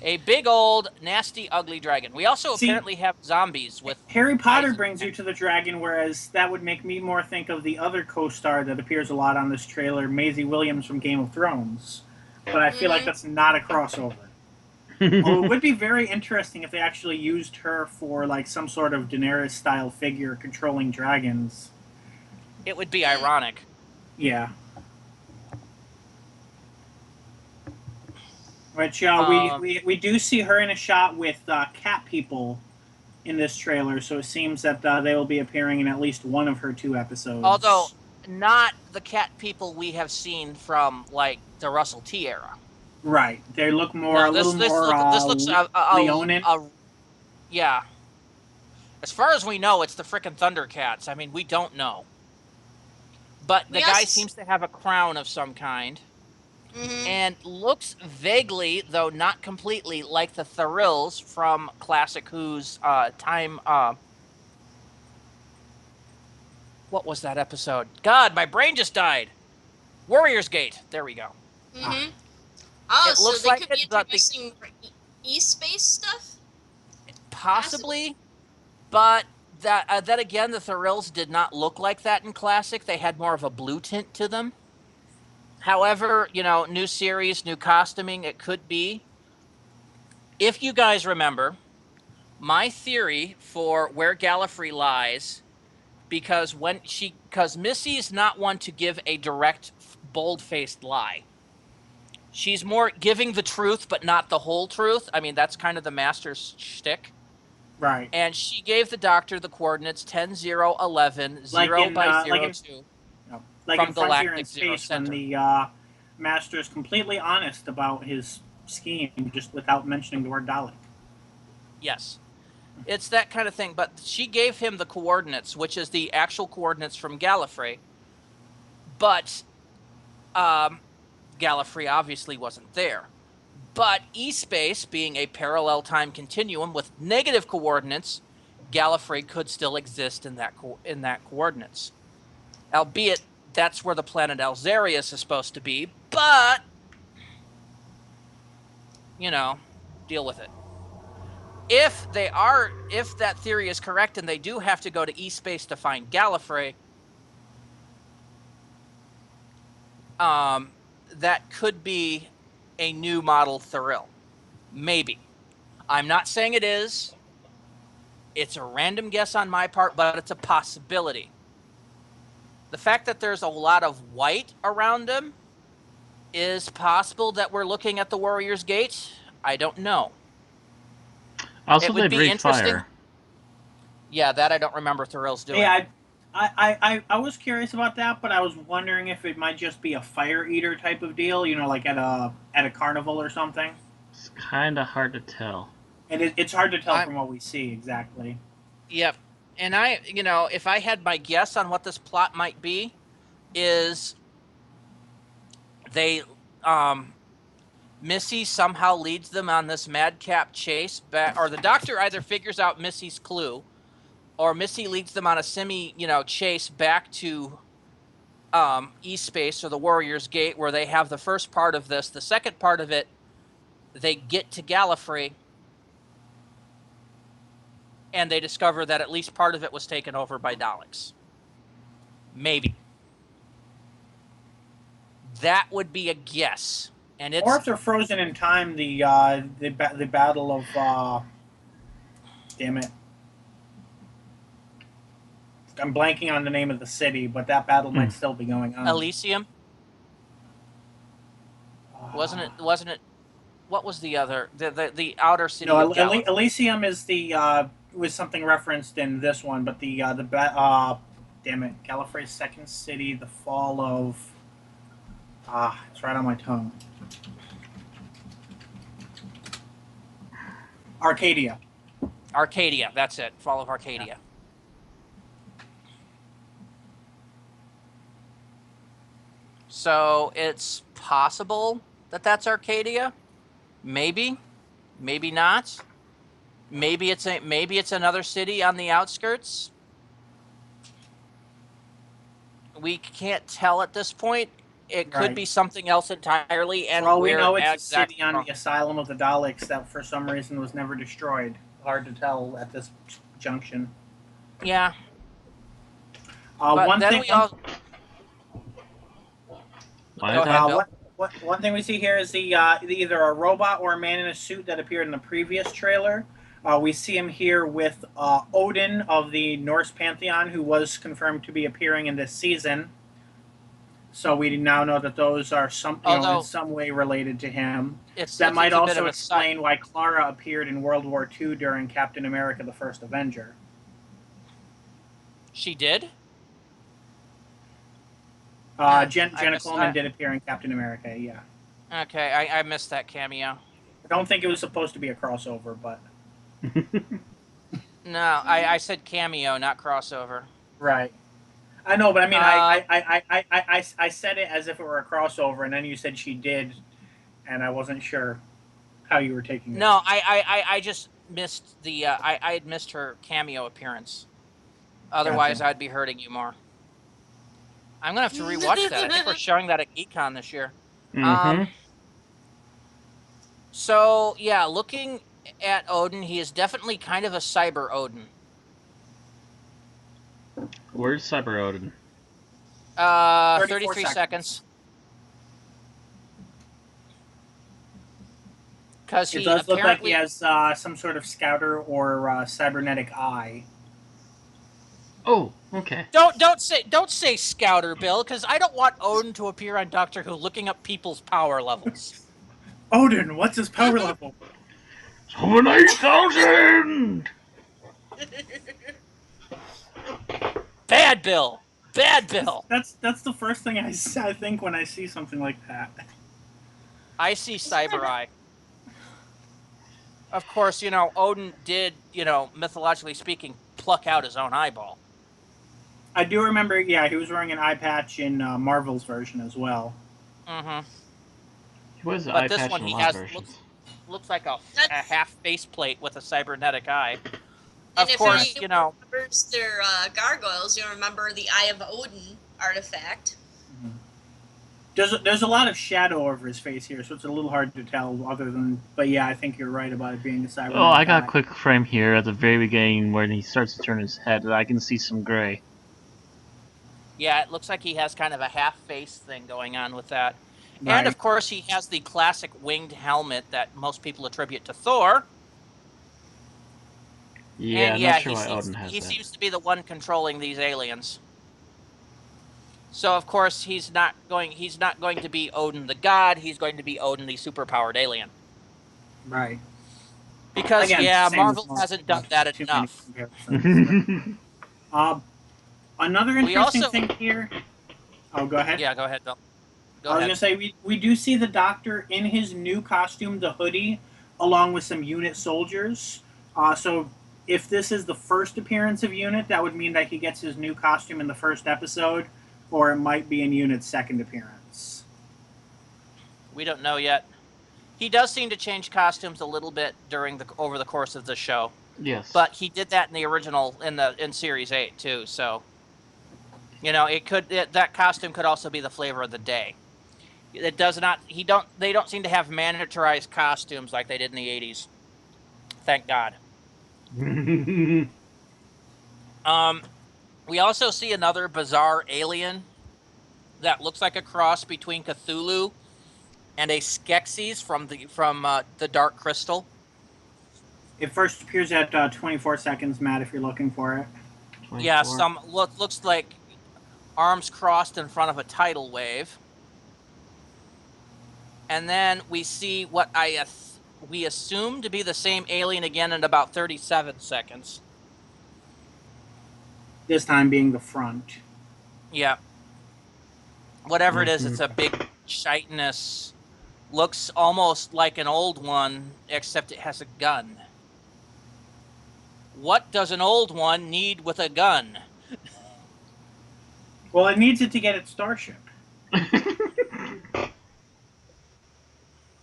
S3: A big old, nasty, ugly dragon. We also apparently have zombies with...
S1: Harry Potter brings you to the dragon, whereas that would make me more think of the other co-star that appears a lot on this trailer, Maisie Williams from Game of Thrones. But I feel like that's not a crossover. Although it would be very interesting if they actually used her for some sort of Daenerys-style figure controlling dragons.
S3: It would be ironic.
S1: Yeah. Which we do see her in a shot with cat people in this trailer, so it seems that they will be appearing in at least one of her 2 episodes.
S3: Although, not the cat people we have seen from, the Russell T era.
S1: Right. They look more,
S3: this looks
S1: Leonin.
S3: Yeah. As far as we know, it's the frickin' Thundercats. I mean, we don't know. But the guy seems to have a crown of some kind. Mm-hmm. And looks vaguely, though not completely, like the Thrills from Classic Who's time... what was that episode? God, my brain just died. Warrior's Gate. There we go.
S4: Mm-hmm. Oh,
S3: it looks
S4: so they
S3: like
S4: could be introducing E-Space stuff?
S3: Possibly. But then again, the Thrills did not look like that in Classic. They had more of a blue tint to them. However, new series, new costuming, it could be. If you guys remember, my theory for where Gallifrey lies, because Missy is not one to give a direct, bold-faced lie. She's more giving the truth, but not the whole truth. I mean, that's kind of the Master's shtick.
S1: Right.
S3: And she gave the Doctor the coordinates 10-0-11, 0/02.
S1: Like
S3: from
S1: in Frontier
S3: Galactic
S1: in
S3: Zero
S1: Space, when
S3: Center.
S1: the Master is completely honest about his scheme, just without mentioning the word Dalek.
S3: Yes. It's that kind of thing. But she gave him the coordinates, which is the actual coordinates from Gallifrey. But Gallifrey obviously wasn't there. But E-Space, being a parallel time continuum with negative coordinates, Gallifrey could still exist in that coordinates. Albeit, that's where the planet Alzarius is supposed to be, but, deal with it. If that theory is correct and they do have to go to E-Space to find Gallifrey, that could be a new model Thrill. Maybe. I'm not saying it is. It's a random guess on my part, but it's a possibility. The fact that there's a lot of white around him is possible that we're looking at the Warrior's Gate. I don't know.
S2: Also, they breathe fire.
S3: Yeah, that I don't remember Thrill's doing.
S1: Yeah, I was curious about that, but I was wondering if it might just be a fire eater type of deal, like at a carnival or something.
S2: It's kind of hard to tell.
S1: And it's hard to tell from what we see exactly.
S3: Yep. And if I had my guess on what this plot might be, is they Missy somehow leads them on this madcap chase back, or the Doctor either figures out Missy's clue, or Missy leads them on a chase back to East Space or the Warrior's Gate, where they have the first part of this. The second part of it, they get to Gallifrey, and they discover that at least part of it was taken over by Daleks. Maybe. That would be a guess. And
S1: or if they're frozen in time, the battle of damn it, I'm blanking on the name of the city, but that battle might still be going on.
S3: Elysium. Wasn't it? What was the other? The outer city?
S1: No, Elysium is was something referenced in this one, but damn it, Gallifrey's second city, the fall of it's right on my tongue. Arcadia.
S3: Arcadia, that's it. Fall of Arcadia. Yeah. So it's possible that that's Arcadia. Maybe, maybe not. Maybe it's another city on the outskirts. We can't tell at this point. It could be something else entirely. And
S1: well, we know it's a city on the Asylum of the Daleks that for some reason was never destroyed. Hard to tell at this junction.
S3: Yeah.
S1: One thing.
S2: What?
S1: One thing we see here is either a robot or a man in a suit that appeared in the previous trailer. We see him here with Odin of the Norse pantheon, who was confirmed to be appearing in this season. So we now know that those are in some way related to him. That might also explain why Clara appeared in World War II during Captain America: The First Avenger.
S3: She did?
S1: Jenna Coleman did appear in Captain America, yeah.
S3: Okay, I missed that cameo.
S1: I don't think it was supposed to be a crossover, but...
S3: No, I said cameo, not crossover.
S1: Right. I know, but I mean, I said it as if it were a crossover, and then you said she did, and I wasn't sure how you were taking it.
S3: No, I just missed I had missed her cameo appearance. Otherwise,
S1: Gotcha.
S3: I'd be hurting you more. I'm going to have to rewatch that. I think we're showing that at GeekCon this year.
S2: Mm-hmm.
S3: So, yeah, looking at Odin, he is definitely kind of a cyber Odin.
S2: Where's Cyber Odin?
S3: 33 seconds. Because
S1: it does look like he has some sort of scouter or cybernetic eye.
S2: Oh, okay.
S3: Don't say scouter, Bill, because I don't want Odin to appear on Doctor Who looking up people's power levels.
S1: Odin, what's his power level?
S2: 8,000!
S3: Bad Bill! Bad Bill!
S1: That's the first thing I think when I see something like that.
S3: I see Cyber Eye. Of course, Odin did, mythologically speaking, pluck out his own eyeball.
S1: I do remember, yeah, he was wearing an eye patch in Marvel's version as well.
S3: Mm-hmm.
S2: He was
S3: but
S2: eye
S3: this
S2: patch
S3: one
S2: in
S3: he
S2: a lot
S3: has
S2: of versions.
S3: looks like a half faceplate with a cybernetic eye.
S4: And
S3: of course,
S4: if anyone remembers their gargoyles, you'll remember the Eye of Odin artifact.
S1: Mm-hmm. There's a lot of shadow over his face here, so it's a little hard to tell. But yeah, I think you're right about it being a cybernetic.
S2: Oh, I got a quick frame here at the very beginning when he starts to turn his head. I can see some gray.
S3: Yeah, it looks like he has kind of a half face thing going on with that.
S1: Right.
S3: And of course, he has the classic winged helmet that most people attribute to Thor.
S2: Yeah,
S3: and
S2: I'm
S3: yeah,
S2: not sure why Odin has
S3: he
S2: that.
S3: seems to be the one controlling these aliens. So of course he's not going to be Odin the god. He's going to be Odin the superpowered alien.
S1: Right.
S3: Because Marvel hasn't done that enough.
S1: Another interesting thing here. Oh, go ahead.
S3: Yeah, go ahead, Bill.
S1: I was going to say, we do see the Doctor in his new costume, the hoodie, along with some unit soldiers. So if this is the first appearance of Unit, that would mean that he gets his new costume in the first episode, or it might be in Unit's second appearance.
S3: We don't know yet. He does seem to change costumes a little bit over the course of the show.
S2: Yes.
S3: But he did that in the original in Series 8 too, so that costume could also be the flavor of the day. It does not. They don't seem to have mandatorized costumes like they did in the 80s. Thank God. We also see another bizarre alien that looks like a cross between Cthulhu and a Skeksis from the Dark Crystal.
S1: It first appears at 24 seconds, Matt, if you're looking for it.
S2: 24.
S3: Yeah, looks like arms crossed in front of a tidal wave. And then we see what we assume to be the same alien again in about 37 seconds.
S1: This time being the front.
S3: Yeah. Whatever it is, it's a big chitinous, looks almost like an old one, except it has a gun. What does an old one need with a gun?
S1: Well, it needs it to get its starship.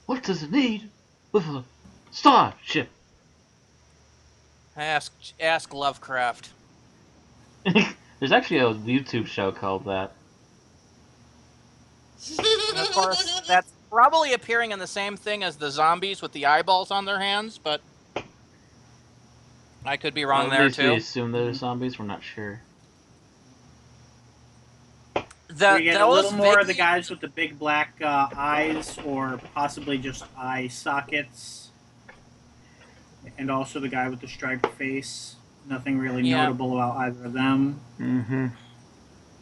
S2: What does it need with a starship?
S3: Ask Lovecraft.
S2: There's actually a YouTube show called that.
S3: And of course, that's probably appearing in the same thing as the zombies with the eyeballs on their hands, but I could be wrong there too.
S2: We assume they're zombies. We're not sure.
S1: We get a little more of the guys with the big black eyes, or possibly just eye sockets, and also the guy with the striped face. Nothing really notable about either of them.
S2: Mm-hmm.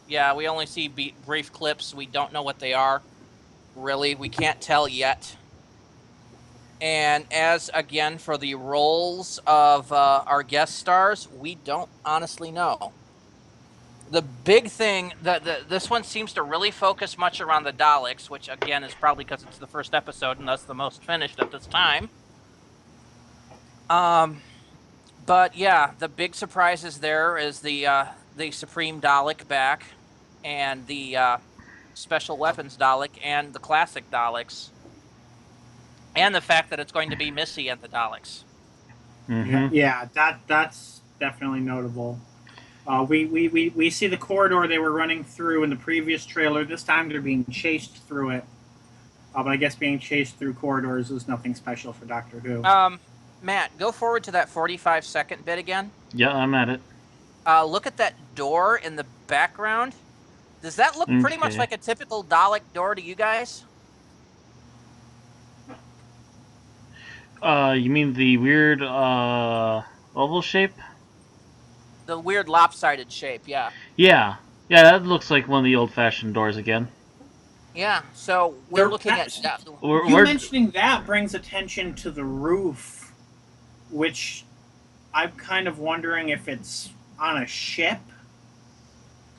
S3: Yeah, we only see brief clips. We don't know what they are. Really, we can't tell yet. And as, again, for the roles of our guest stars, we don't honestly know. The big thing, this one seems to really focus much around the Daleks, which, again, is probably because it's the first episode and thus the most finished at this time. But, yeah, the big surprises there is the Supreme Dalek back, and the Special Weapons Dalek, and the classic Daleks, and the fact that it's going to be Missy and the Daleks.
S2: Mm-hmm.
S1: Yeah, that's definitely notable. We see the corridor they were running through in the previous trailer. This time they're being chased through it. But I guess being chased through corridors is nothing special for Doctor Who.
S3: Matt, go forward to that 45-second bit again.
S2: Yeah, I'm at it.
S3: Look at that door in the background. Does that look pretty much like a typical Dalek door to you guys?
S2: You mean the weird oval shape?
S3: The weird lopsided shape, yeah.
S2: Yeah, that looks like one of the old-fashioned doors again.
S3: Yeah, so we're looking at...
S1: You mentioning that brings attention to the roof, which I'm kind of wondering if it's on a ship?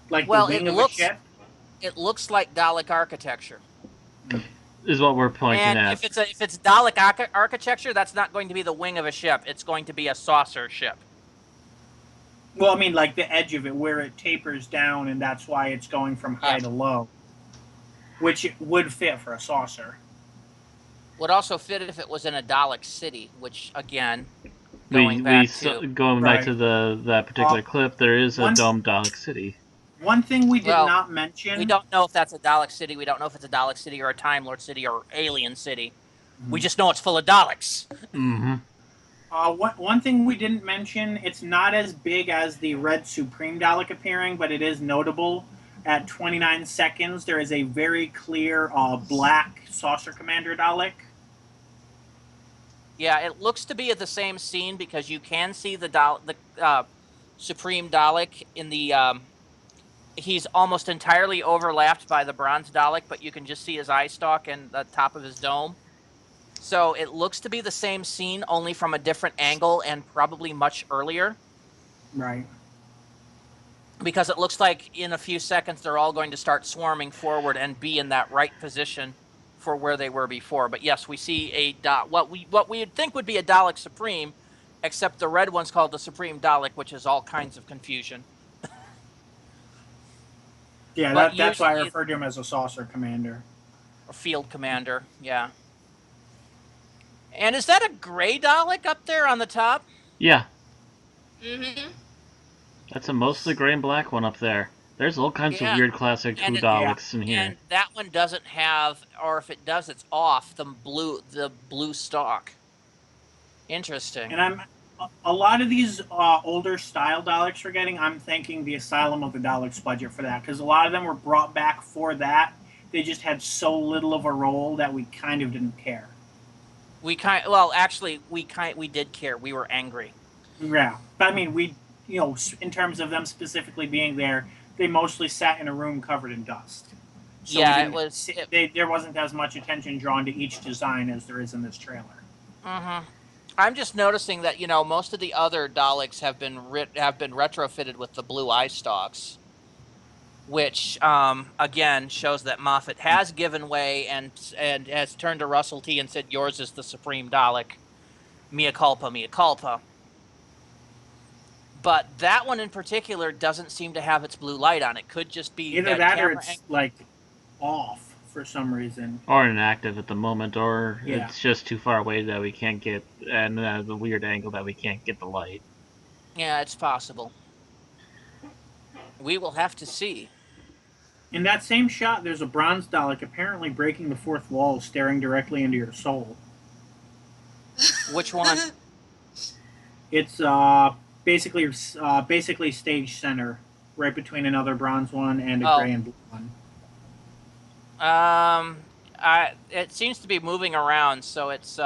S1: Like the wing of a ship?
S3: It looks like Dalek architecture.
S2: Is what we're pointing at.
S3: And if it's Dalek architecture, that's not going to be the wing of a ship. It's going to be a saucer ship.
S1: Well, I mean, like the edge of it, where it tapers down, and that's why it's going from high to low. Which it would fit for a saucer.
S3: Would also fit if it was in a Dalek city, which, again, going back to
S2: that particular clip, there is a domed Dalek city.
S1: One thing we did not mention...
S3: We don't know if that's a Dalek city. We don't know if it's a Dalek city or a Time Lord city or alien city. Mm-hmm. We just know it's full of Daleks.
S2: Mm-hmm.
S1: One thing we didn't mention, it's not as big as the Red Supreme Dalek appearing, but it is notable. At 29 seconds, there is a very clear black Saucer Commander Dalek.
S3: Yeah, it looks to be at the same scene because you can see the Supreme Dalek in the... he's almost entirely overlapped by the Bronze Dalek, but you can just see his eye stalk and the top of his dome. So it looks to be the same scene, only from a different angle and probably much earlier.
S1: Right.
S3: because it looks like in a few seconds they're all going to start swarming forward and be in that right position for where they were before. But yes, we see what we would think would be a Dalek Supreme, except the red one's called the Supreme Dalek, which is all kinds of confusion.
S1: Yeah,
S3: But
S1: that's why I
S3: usually,
S1: referred to him as a saucer commander.
S3: or field commander, yeah. And is that a gray Dalek up there on the top?
S2: Yeah,
S4: Mm-hmm.
S2: that's a mostly gray and black one up there. There's all kinds of
S3: Yeah.
S2: weird classic Who
S3: And
S2: Daleks in here.
S3: And that one doesn't have, or if it does, it's off the blue stalk. Interesting.
S1: And a lot of these older style Daleks we're getting, I'm thanking the Asylum of the Daleks budget for that, because a lot of them were brought back for that. They just had so little of a role that we kind of didn't care.
S3: We did care. We were angry.
S1: Yeah, but I mean, in terms of them specifically being there, they mostly sat in a room covered in dust. So
S3: Yeah,
S1: there wasn't as much attention drawn to each design as there is in this trailer.
S3: Mm-hmm. I'm just noticing that most of the other Daleks have been retrofitted with the blue eye stalks, which again shows that Moffat has given way and has turned to Russell T and said, "Yours is the Supreme Dalek. Mea culpa, mea culpa." But that one in particular doesn't seem to have its blue light on. It could just be
S1: either that or it's like off for some reason,
S2: or inactive at the moment, or
S1: Yeah.
S2: it's just too far away that we can't get, and the weird angle that we can't get the light.
S3: Yeah, it's possible. We will have to see.
S1: In that same shot, there's a bronze Dalek apparently breaking the fourth wall, staring directly into your soul.
S3: Which one?
S1: It's basically stage center, right between another bronze one and a gray and blue one.
S3: It seems to be moving around, so it's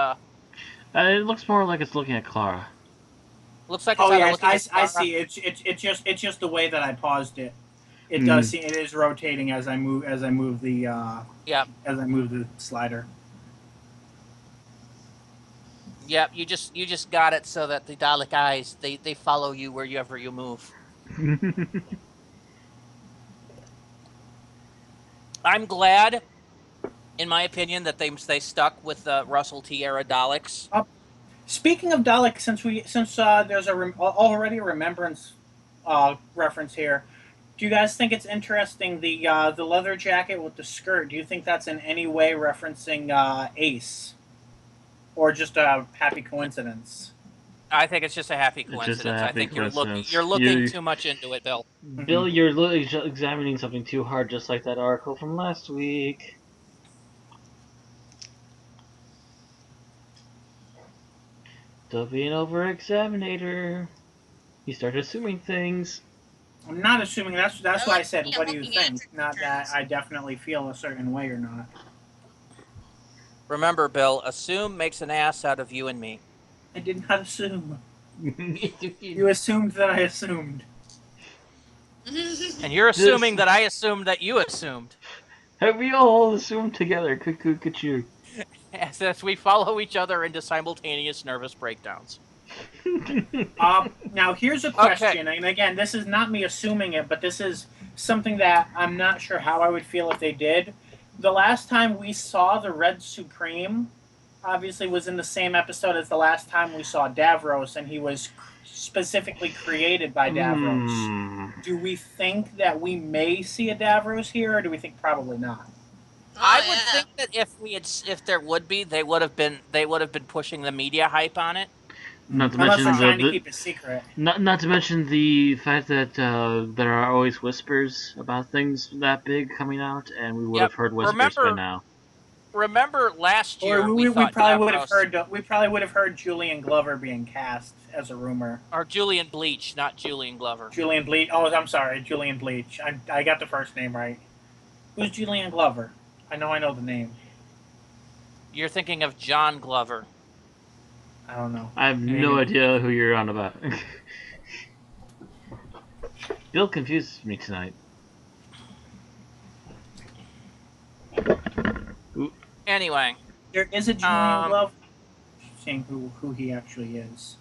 S2: It looks more like it's looking at Clara.
S3: looks like it's
S1: I see. It's just the way that I paused it. It does seem it is rotating as I move the as I move the slider.
S3: Yep, you just got it so that the Dalek eyes they follow you wherever you move. I'm glad, in my opinion, that they stuck with the Russell T era Daleks.
S1: Speaking of Daleks, since there's already a remembrance reference here, do you guys think it's interesting the leather jacket with the skirt? Do you think that's in any way referencing Ace, or just a happy coincidence?
S3: I think it's just a happy coincidence. I think you're looking too much into it, Bill.
S2: Bill, you're examining something too hard, just like that article from last week. Don't be an over-examinator. You start assuming things.
S1: I'm not assuming. That's why I said, what do you think? Not that I definitely feel a certain way or not.
S3: Remember, Bill, assume makes an ass out of you and me.
S1: I did not assume. You assumed that I assumed.
S3: And you're assuming that I assumed that you assumed.
S2: Have we all assumed together? Cuckoo.
S3: As we follow each other into simultaneous nervous breakdowns.
S1: Now, here's a question, and again, this is not me assuming it, but this is something that I'm not sure how I would feel if they did. The last time we saw the Red Supreme, obviously, was in the same episode as the last time we saw Davros, and he was specifically created by Davros. Do we think that we may see a Davros here, or do we think probably not?
S3: I would think that if there would be, they would have been pushing the media hype on it.
S2: Not to
S1: Unless
S2: mention
S1: they're trying to keep it secret.
S2: Not to mention the fact that there are always whispers about things that big coming out, and we would have heard whispers by now.
S3: Remember last year
S1: we probably would have heard Julian Glover being cast as a rumor.
S3: Or Julian Bleach, not Julian Glover.
S1: Julian Bleach. Oh, I'm sorry, Julian Bleach. I got the first name right. Who's Julian Glover? I know the name.
S3: You're thinking of John Glover.
S1: I don't know.
S2: I have no idea who you're on about. Bill confuses me tonight.
S3: Anyway.
S1: There is a Julian Glover. Saying who he actually is.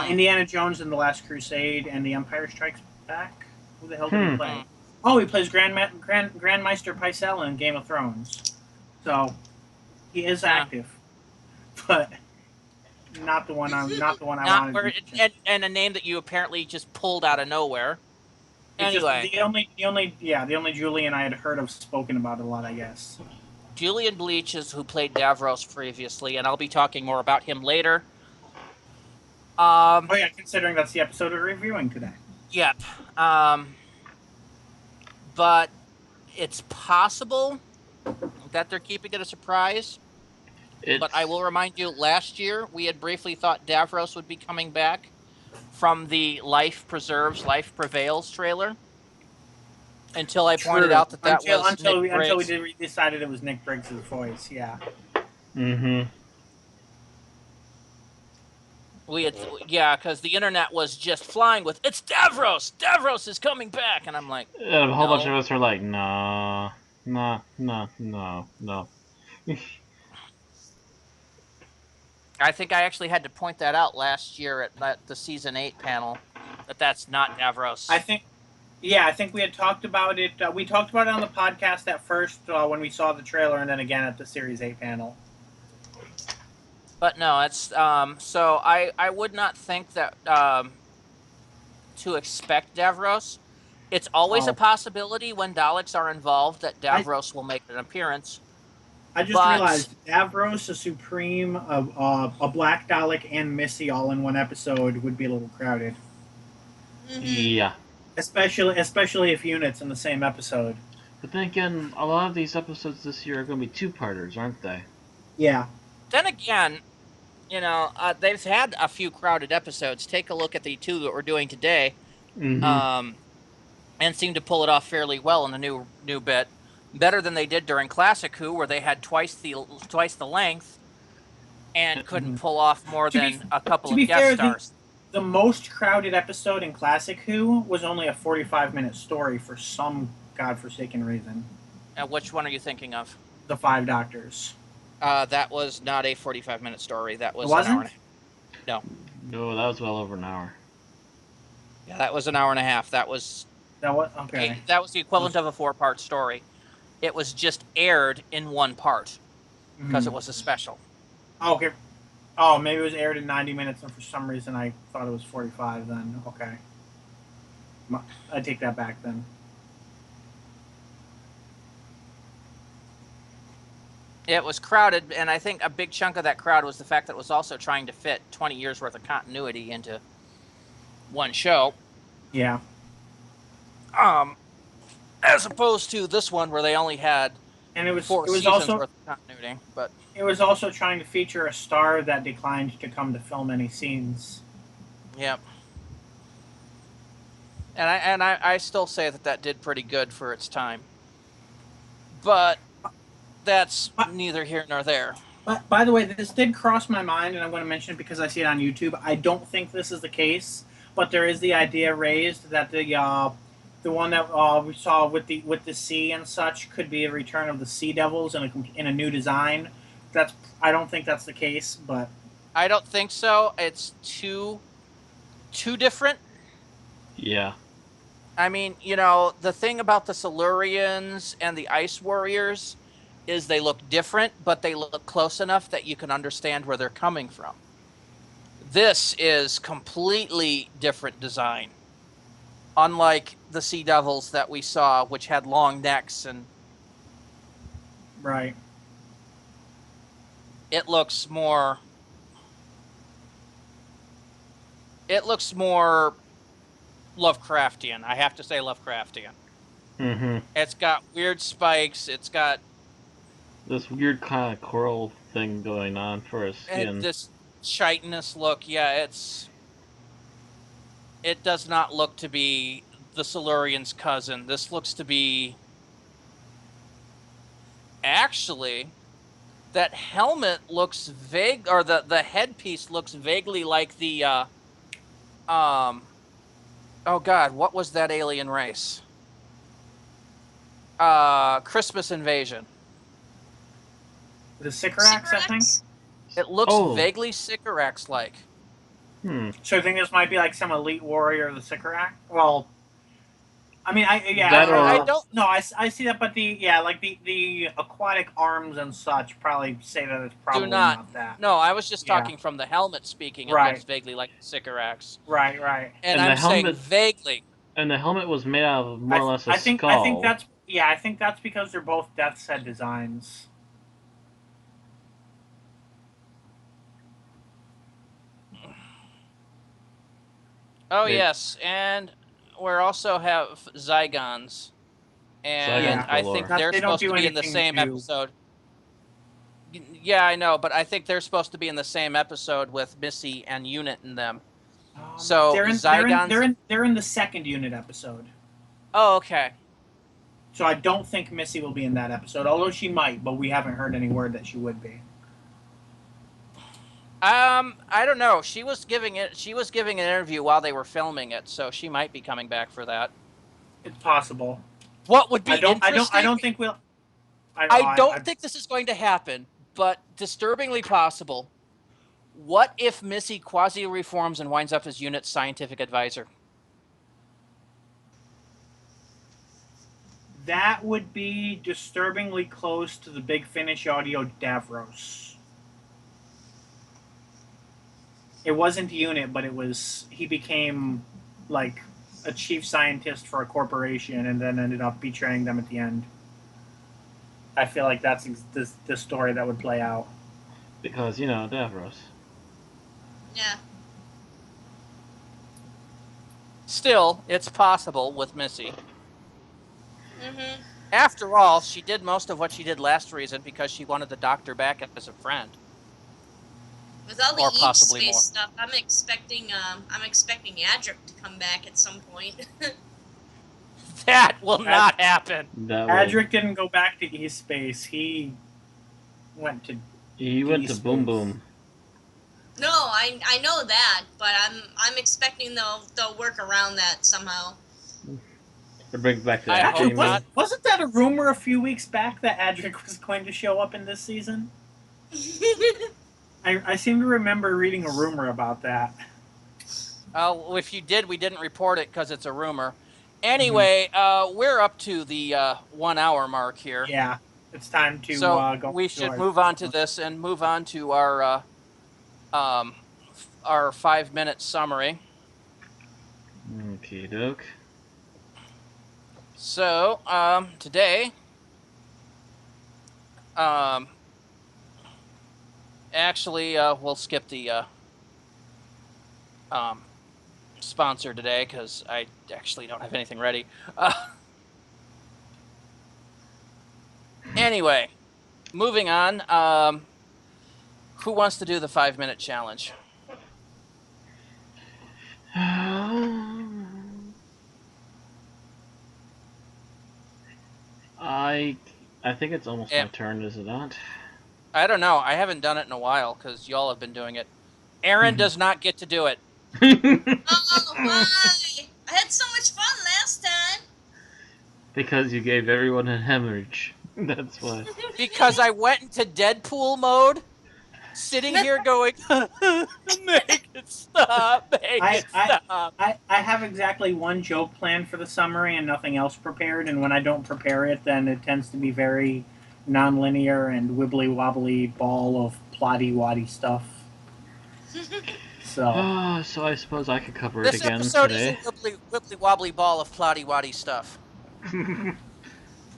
S1: Indiana Jones and the Last Crusade and The Empire Strikes Back. Who the hell did he play? Oh, he plays Grandmeister Pycelle in Game of Thrones. So he is active, but not the one I wanted.
S3: And a name that you apparently just pulled out of nowhere. Anyway,
S1: the only Julian I had heard of spoken about a lot, I guess.
S3: Julian Bleach is who played Davros previously, and I'll be talking more about him later.
S1: Considering that's the episode we're reviewing today.
S3: Yep. But it's possible that they're keeping it a surprise. But I will remind you, last year we had briefly thought Davros would be coming back from the Life Preserves, Life Prevails trailer. Until I pointed out that was Nick Briggs.
S1: Until we decided it was Nick Briggs' voice, yeah.
S2: Mm-hmm.
S3: Because the internet was just flying with, it's Davros! Davros is coming back! And I'm like,
S2: a whole bunch of us are like, no.
S3: I think I actually had to point that out last year at the Season 8 panel, that's not Davros.
S1: I think we had talked about it. We talked about it on the podcast at first when we saw the trailer, and then again at the Series 8 panel.
S3: But no, it's so I would not think that to expect Davros. It's always a possibility when Daleks are involved that Davros will make an appearance.
S1: I just realized Davros, a Supreme, a Black Dalek, and Missy all in one episode would be a little crowded.
S4: Mm-hmm.
S2: Yeah.
S1: Especially if Unit's in the same episode.
S2: But then again, a lot of these episodes this year are going to be two-parters, aren't they?
S1: Yeah.
S3: Then again, they've had a few crowded episodes. Take a look at the two that we're doing today, and seem to pull it off fairly well in the new bit. Better than they did during Classic Who, where they had twice the length and couldn't pull off more than a couple of guest stars.
S1: The most crowded episode in Classic Who was only a 45-minute story for some godforsaken reason.
S3: And which one are you thinking of?
S1: The Five Doctors.
S3: That was not a 45-minute story. That was
S1: an hour and a half.
S3: No.
S2: No, that was well over an hour.
S3: Yeah, that was an hour and a half. That was
S1: okay.
S3: That was the equivalent of a 4-part story. It was just aired in one part because it was a special.
S1: Okay. Oh, maybe it was aired in 90 minutes, and for some reason I thought it was 45 then. Okay. I take that back then.
S3: It was crowded, and I think a big chunk of that crowd was the fact that it was also trying to fit 20 years worth of continuity into one show.
S1: Yeah.
S3: As opposed to this one where they only had four seasons worth of continuity. But
S1: it was also trying to feature a star that declined to come to film any scenes.
S3: Yep. And I still say that did pretty good for its time. But that's neither here nor there.
S1: But by the way, this did cross my mind, and I'm going to mention it because I see it on YouTube. I don't think this is the case, but there is the idea raised that the one that we saw with the sea and such could be a return of the Sea Devils in a new design. I don't think that's the case, but
S3: I don't think so. It's too different.
S2: Yeah.
S3: I mean, the thing about the Silurians and the Ice Warriors is they look different, but they look close enough that you can understand where they're coming from. This is completely different design. Unlike the Sea Devils that we saw, which had long necks and...
S1: Right.
S3: It looks more Lovecraftian. I have to say Lovecraftian.
S2: Mm-hmm.
S3: It's got weird spikes. It's got
S2: this weird kind of coral thing going on for his skin.
S3: This chitinous look. Yeah, it does not look to be the Silurian's cousin. This looks to be... Actually, that helmet looks vague, or the headpiece looks vaguely like the, oh God, what was that alien race? Christmas Invasion.
S1: The Sycorax, I think?
S3: It looks vaguely Sycorax-like.
S1: So I think this might be like some elite warrior of the Sycorax? Well, I mean,
S3: I don't.
S1: No, I see that, but the aquatic arms and such probably say that it's probably
S3: Do not.
S1: not that.
S3: No, I was just
S1: Yeah.
S3: talking from the helmet speaking. It
S1: Right.
S3: looks vaguely like Sycorax.
S1: Right.
S3: And
S2: the
S3: I'm saying
S2: helmet-
S3: vaguely.
S2: And the helmet was made out of more or less a
S1: I think
S2: skull.
S1: I think that's because they're both Death's Head designs.
S3: Oh yes, and we also have Zygons, and
S2: Zygons
S3: I
S2: galore.
S3: think
S1: They
S3: they're
S1: don't
S3: supposed
S1: do
S3: to be in the
S1: anything
S3: same
S1: new.
S3: episode. Yeah, I know, but I think they're supposed to be in the same episode with Missy and Unit in them. So
S1: they're in the second Unit episode.
S3: Oh, okay.
S1: So I don't think Missy will be in that episode, although she might, but we haven't heard any word that she would be.
S3: I don't know. She was giving an interview while they were filming it, so she might be coming back for that.
S1: It's possible.
S3: What would be interesting?
S1: I don't think we'll.
S3: I don't think this is going to happen, but disturbingly possible. What if Missy quasi-reforms and winds up as Unit's scientific advisor?
S1: That would be disturbingly close to the Big Finish audio Davros. It wasn't Unit, but he became like a chief scientist for a corporation and then ended up betraying them at the end. I feel like that's the story that would play out.
S2: Because, Davros.
S4: Yeah.
S3: Still, it's possible with Missy.
S4: Mm-hmm.
S3: After all, she did most of what she did last season because she wanted the Doctor back as a friend.
S4: With all the
S3: Or
S4: Eep
S3: possibly
S4: Space
S3: more.
S4: stuff, I'm expecting Adric to come back at some point.
S3: That will not happen.
S1: Adric didn't go back to East Space. He went to
S2: Boom Boom.
S4: No, I know that, but I'm expecting they'll work around that somehow.
S2: To bring back
S3: I
S2: that.
S3: hope
S2: Jamie.
S3: not.
S1: Wasn't that a rumor a few weeks back that Adric was going to show up in this season? I seem to remember reading a rumor about that.
S3: If you did, we didn't report it because it's a rumor. Anyway, we're up to the 1 hour mark here.
S1: Yeah, it's time to
S3: So
S1: go.
S3: we should move on to this and move on to our 5-minute summary.
S2: Okie doke.
S3: So today, actually, we'll skip the sponsor today because I actually don't have anything ready. Anyway, moving on. Who wants to do the 5-minute challenge?
S2: I think it's almost my turn, is it not?
S3: I don't know. I haven't done it in a while because y'all have been doing it. Aaron does not get to do it.
S4: Oh, why? I had so much fun last time.
S2: Because you gave everyone a hemorrhage. That's why.
S3: Because I went into Deadpool mode, sitting here going, make it stop, make it stop.
S1: I have exactly one joke planned for the summary and nothing else prepared, and when I don't prepare it, then it tends to be very non-linear and wibbly-wobbly ball of plotty-waddy stuff. So.
S2: So I suppose I could cover
S3: This
S2: it again
S3: episode
S2: today.
S3: is a wibbly-wobbly ball of plotty-waddy stuff.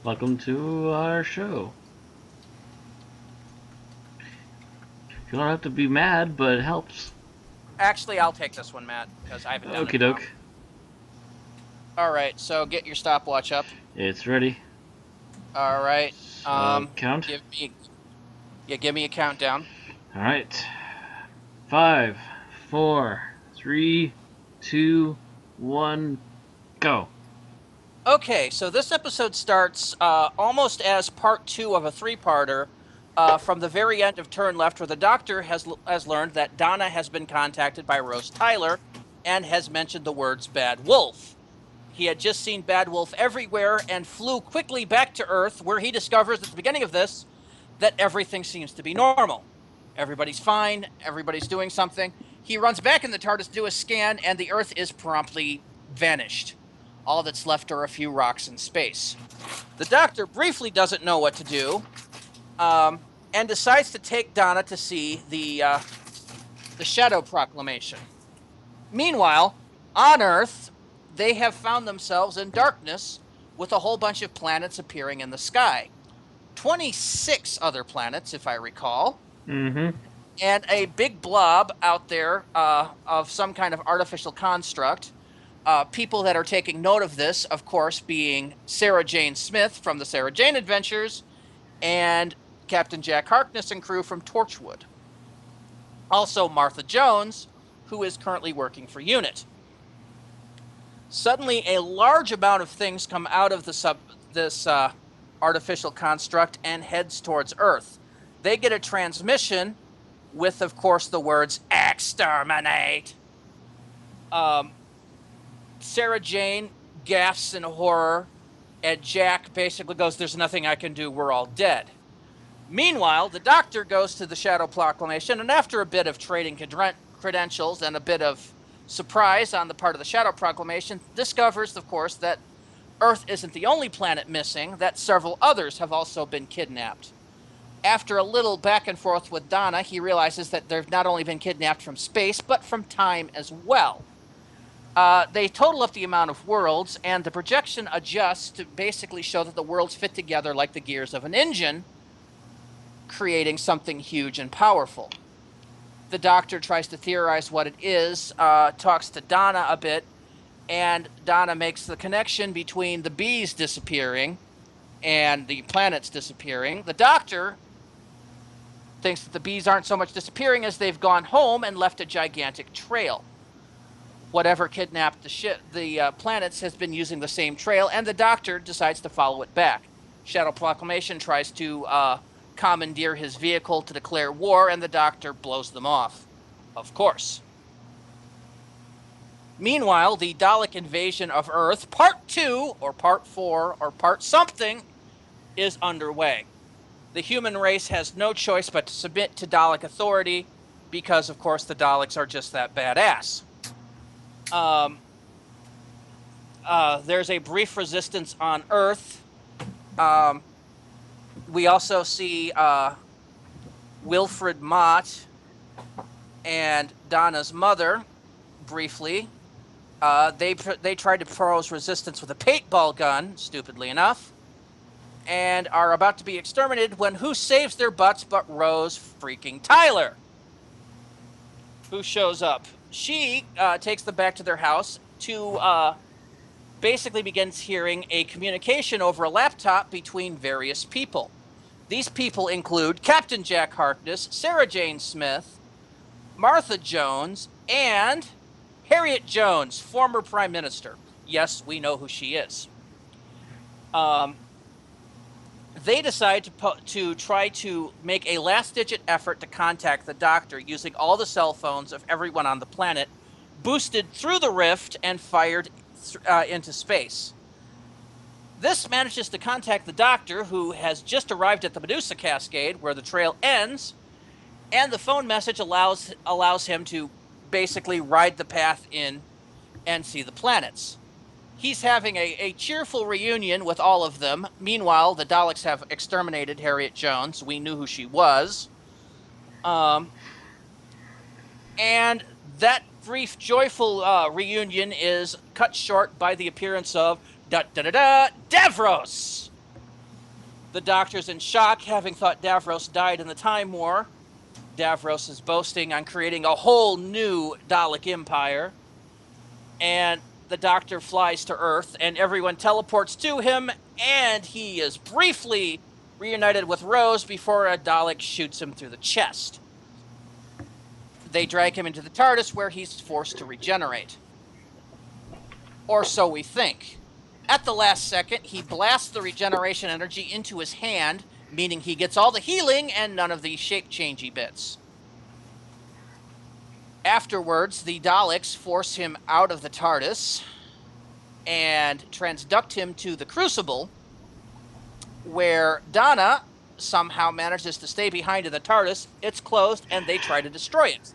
S2: Welcome to our show. You don't have to be mad, but it helps.
S3: Actually, I'll take this one, Matt, because I haven't done it.
S2: Okie doke.
S3: All right, so get your stopwatch up.
S2: It's ready.
S3: All right.
S2: Count.
S3: Give me a countdown.
S2: All right. 5, 4, 3, 2, 1, go.
S3: Okay, so this episode starts almost as part 2 of a 3-parter from the very end of Turn Left, where the Doctor has learned that Donna has been contacted by Rose Tyler and has mentioned the words Bad Wolf. He had just seen Bad Wolf everywhere and flew quickly back to Earth, where he discovers at the beginning of this that everything seems to be normal. Everybody's fine, everybody's doing something. He runs back in the TARDIS to do a scan, and the Earth is promptly vanished. All that's left are a few rocks in space. The Doctor briefly doesn't know what to do, and decides to take Donna to see the Shadow Proclamation. Meanwhile, on Earth, they have found themselves in darkness with a whole bunch of planets appearing in the sky. 26 other planets, if I recall.
S2: Mm-hmm.
S3: And a big blob out there of some kind of artificial construct. People that are taking note of this, of course, being Sarah Jane Smith from the Sarah Jane Adventures and Captain Jack Harkness and crew from Torchwood. Also Martha Jones, who is currently working for UNIT. Suddenly, a large amount of things come out of this artificial construct and heads towards Earth. They get a transmission with, of course, the words, "Exterminate." Sarah Jane gasps in horror, and Jack basically goes, "There's nothing I can do, we're all dead." Meanwhile, the Doctor goes to the Shadow Proclamation, and after a bit of trading credentials and a bit of surprise on the part of the Shadow Proclamation, discovers, of course, that Earth isn't the only planet missing, that several others have also been kidnapped. After a little back and forth with Donna, he realizes that they've not only been kidnapped from space, but from time as well. They total up the amount of worlds, and the projection adjusts to basically show that the worlds fit together like the gears of an engine, creating something huge and powerful. The Doctor tries to theorize what it is, talks to Donna a bit, and Donna makes the connection between the bees disappearing and the planets disappearing. The Doctor thinks that the bees aren't so much disappearing as they've gone home and left a gigantic trail. Whatever kidnapped the planets has been using the same trail, and the Doctor decides to follow it back. Shadow Proclamation tries to commandeer his vehicle to declare war, and the Doctor blows them off, of course. Meanwhile, the Dalek invasion of Earth, Part 2, or Part 4, or Part something, is underway. The human race has no choice but to submit to Dalek authority, because, of course, the Daleks are just that badass. There's a brief resistance on Earth. We also see Wilfred Mott and Donna's mother, briefly. They tried to propose resistance with a paintball gun, stupidly enough, and are about to be exterminated when who saves their butts but Rose freaking Tyler, who shows up. She takes them back to their house to basically begins hearing a communication over a laptop between various people. These people include Captain Jack Harkness, Sarah Jane Smith, Martha Jones, and Harriet Jones, former Prime Minister. Yes, we know who she is. They decide to try to make a last-ditch effort to contact the Doctor using all the cell phones of everyone on the planet, boosted through the rift and fired into space. This manages to contact the Doctor, who has just arrived at the Medusa Cascade, where the trail ends, and the phone message allows him to basically ride the path in and see the planets. He's having a cheerful reunion with all of them. Meanwhile, the Daleks have exterminated Harriet Jones. We knew who she was. And that brief, joyful reunion is cut short by the appearance of Davros! The Doctor's in shock, having thought Davros died in the Time War. Davros is boasting on creating a whole new Dalek empire. And the Doctor flies to Earth, and everyone teleports to him, and he is briefly reunited with Rose before a Dalek shoots him through the chest. They drag him into the TARDIS, where he's forced to regenerate. Or so we think. At the last second, he blasts the regeneration energy into his hand, meaning he gets all the healing and none of the shape-changey bits. Afterwards, the Daleks force him out of the TARDIS and transduct him to the Crucible, where Donna somehow manages to stay behind in the TARDIS. It's closed, and they try to destroy it.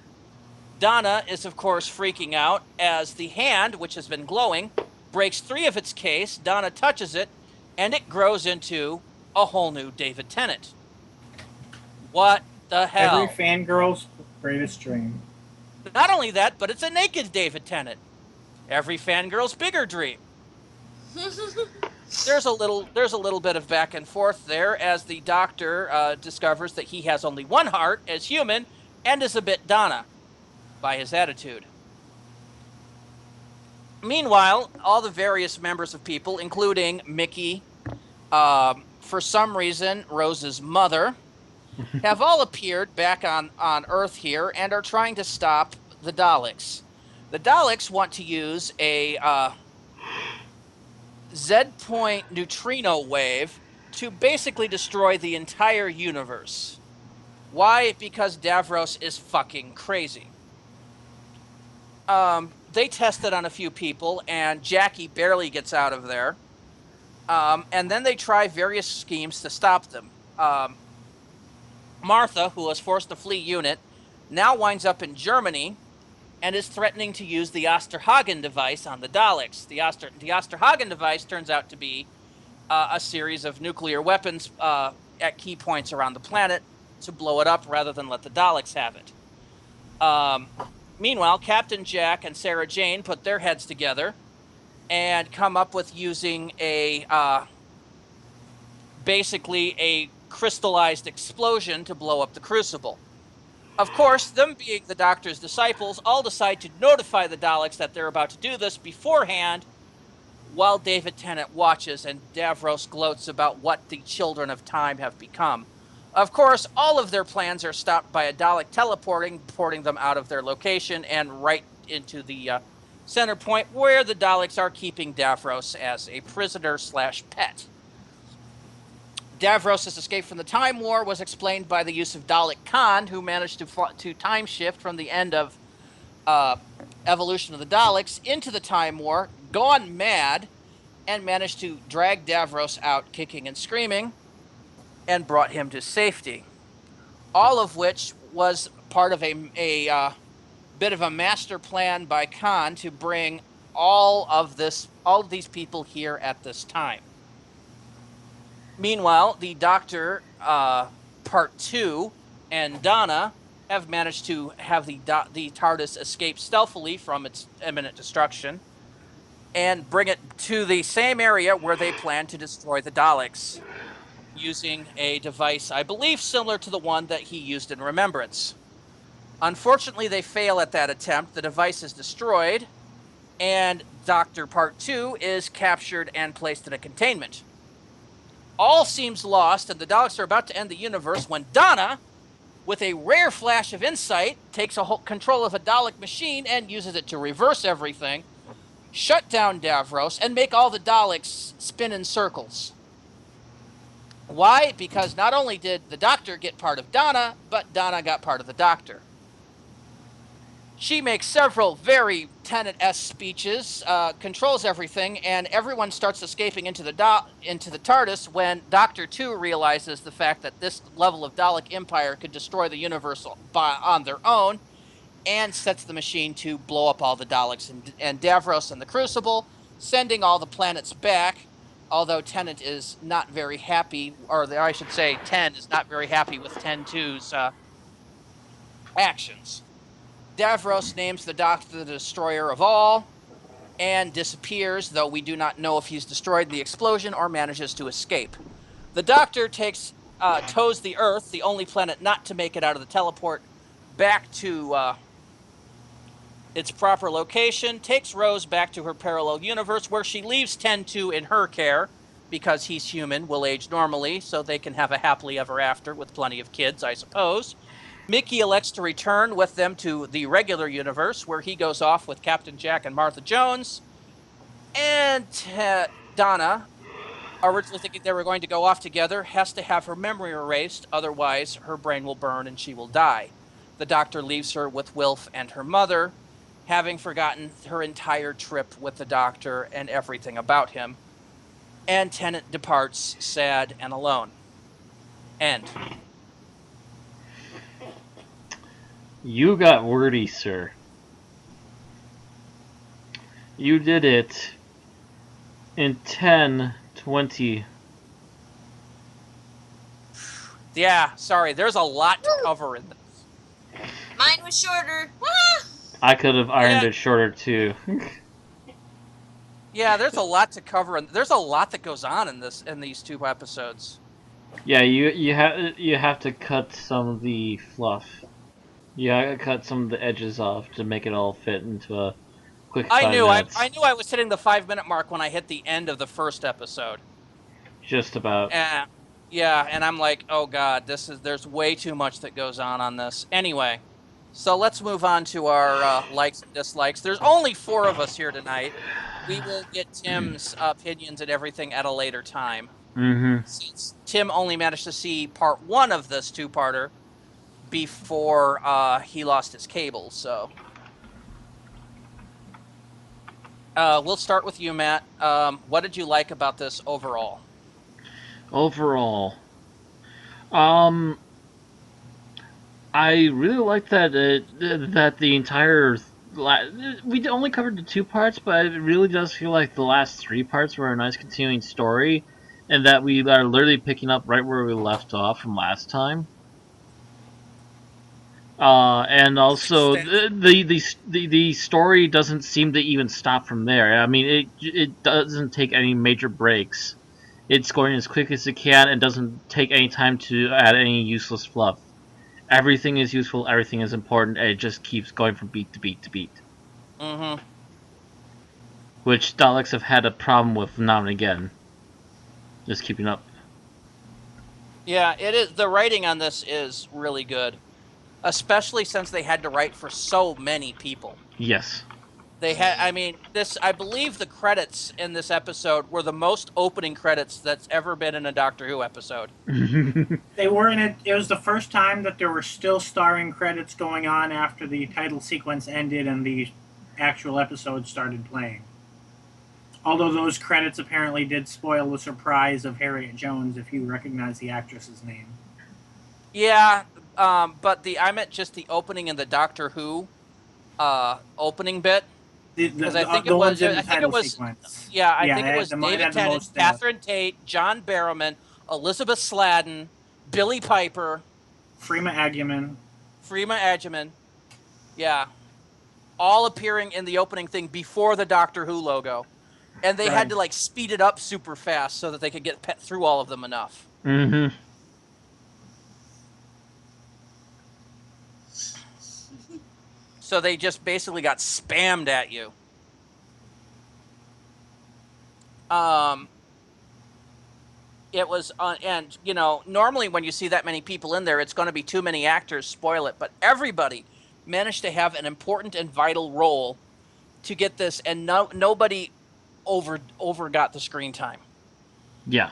S3: Donna is, of course, freaking out as the hand, which has been glowing, breaks 3 of its case. Donna touches it, and it grows into a whole new David Tennant. What the hell?
S1: Every fangirl's greatest dream.
S3: Not only that, but it's a naked David Tennant. Every fangirl's bigger dream. There's a little bit of back and forth there as the Doctor discovers that he has only one heart as human and is a bit Donna by his attitude. Meanwhile, all the various members of people, including Mickey, for some reason Rose's mother, have all appeared back on Earth here and are trying to stop the Daleks. The Daleks want to use a Z-point neutrino wave to basically destroy the entire universe. Why? Because Davros is fucking crazy. They test it on a few people, and Jackie barely gets out of there. And then they try various schemes to stop them. Martha, who was forced to flee unit, now winds up in Germany and is threatening to use the Osterhagen device on the Daleks. The Osterhagen device turns out to be a series of nuclear weapons at key points around the planet to blow it up rather than let the Daleks have it. Meanwhile, Captain Jack and Sarah Jane put their heads together and come up with using basically a crystallized explosion to blow up the Crucible. Of course, them being the Doctor's disciples, all decide to notify the Daleks that they're about to do this beforehand, while David Tennant watches and Davros gloats about what the Children of Time have become. Of course, all of their plans are stopped by a Dalek porting them out of their location and right into the center point where the Daleks are keeping Davros as a prisoner/pet. Davros' escape from the Time War was explained by the use of Dalek Khan, who managed to time shift from the end of evolution of the Daleks into the Time War, gone mad, and managed to drag Davros out kicking and screaming, and brought him to safety. All of which was part of a bit of a master plan by Khan to bring all of these people here at this time. Meanwhile, the Doctor, Part 2, and Donna have managed to have the TARDIS escape stealthily from its imminent destruction and bring it to the same area where they plan to destroy the Daleks using a device, I believe, similar to the one that he used in Remembrance. Unfortunately, they fail at that attempt. The device is destroyed, and Doctor Part 2 is captured and placed in a containment. All seems lost, and the Daleks are about to end the universe when Donna, with a rare flash of insight, takes control of a Dalek machine and uses it to reverse everything, shut down Davros, and make all the Daleks spin in circles. Why? Because not only did the Doctor get part of Donna, but Donna got part of the Doctor. She makes several very Tennant-esque speeches, controls everything, and everyone starts escaping into the TARDIS when Doctor 2 realizes the fact that this level of Dalek Empire could destroy the universe on their own, and sets the machine to blow up all the Daleks and Davros and the Crucible, sending all the planets back, although Tennant is not very happy, or I should say 10 is not very happy with 10-2's actions. Davros names the Doctor the destroyer of all, and disappears, though we do not know if he's destroyed the explosion or manages to escape. The Doctor tows the Earth, the only planet not to make it out of the teleport, back to its proper location, takes Rose back to her parallel universe, where she leaves 10-2 in her care, because he's human, will age normally, so they can have a happily ever after with plenty of kids, I suppose. Mickey elects to return with them to the regular universe, where he goes off with Captain Jack and Martha Jones. And Donna, originally thinking they were going to go off together, has to have her memory erased, otherwise her brain will burn and she will die. The Doctor leaves her with Wilf and her mother, having forgotten her entire trip with the Doctor and everything about him. And Tennant departs, sad and alone. End.
S2: You got wordy, sir. You did it In 10, 20.
S3: Yeah, sorry. There's a lot to cover in this.
S4: Mine was shorter.
S2: I could have ironed it shorter too.
S3: Yeah, there's a lot to cover, and there's a lot that goes on in these 2 episodes.
S2: Yeah, you have to cut some of the fluff. You gotta cut some of the edges off to make it all fit into a quick 5 minutes.
S3: I knew I was hitting the 5-minute mark when I hit the end of the first episode.
S2: Just about.
S3: Yeah, and I'm like, oh god, there's way too much that goes on this. Anyway, so let's move on to our likes and dislikes. There's only 4 of us here tonight. We will get Tim's opinions and everything at a later time.
S2: Mm-hmm.
S3: Since Tim only managed to see part 1 of this 2-parter before he lost his cable, so. We'll start with you, Matt. What did you like about this overall?
S2: Overall, I really like that that the entire we only covered the 2 parts, but it really does feel like the last 3 parts were a nice continuing story, and that we are literally picking up right where we left off from last time. And also the story doesn't seem to even stop from there. I mean, it doesn't take any major breaks. It's going as quick as it can and doesn't take any time to add any useless fluff. Everything is useful, everything is important, and it just keeps going from beat to beat to beat.
S3: Mm-hmm.
S2: Which Daleks have had a problem with now and again. Just keeping up.
S3: Yeah, it is. The writing on this is really good, especially since they had to write for so many people.
S2: Yes.
S3: They had. I mean, I believe the credits in this episode were the most opening credits that's ever been in a Doctor Who episode.
S1: They were in it. It was the first time that there were still starring credits going on after the title sequence ended and the actual episode started playing. Although those credits apparently did spoil the surprise of Harriet Jones, if you recognize the actress's name.
S3: Yeah, but I meant just the opening in the Doctor Who opening bit. Because I think it was.
S1: Sequence.
S3: Yeah, I think it was David Tennant, Catherine Tate, John Barrowman, Elizabeth Sladen, Billy Piper,
S1: Freema
S3: Agyeman. Yeah, all appearing in the opening thing before the Doctor Who logo, and they had to like speed it up super fast so that they could get through all of them enough.
S2: Mm-hmm.
S3: So they just basically got spammed at you. It was, and you know, normally when you see that many people in there, it's going to be too many actors, spoil it. But everybody managed to have an important and vital role to get this, and nobody over got the screen time.
S2: Yeah.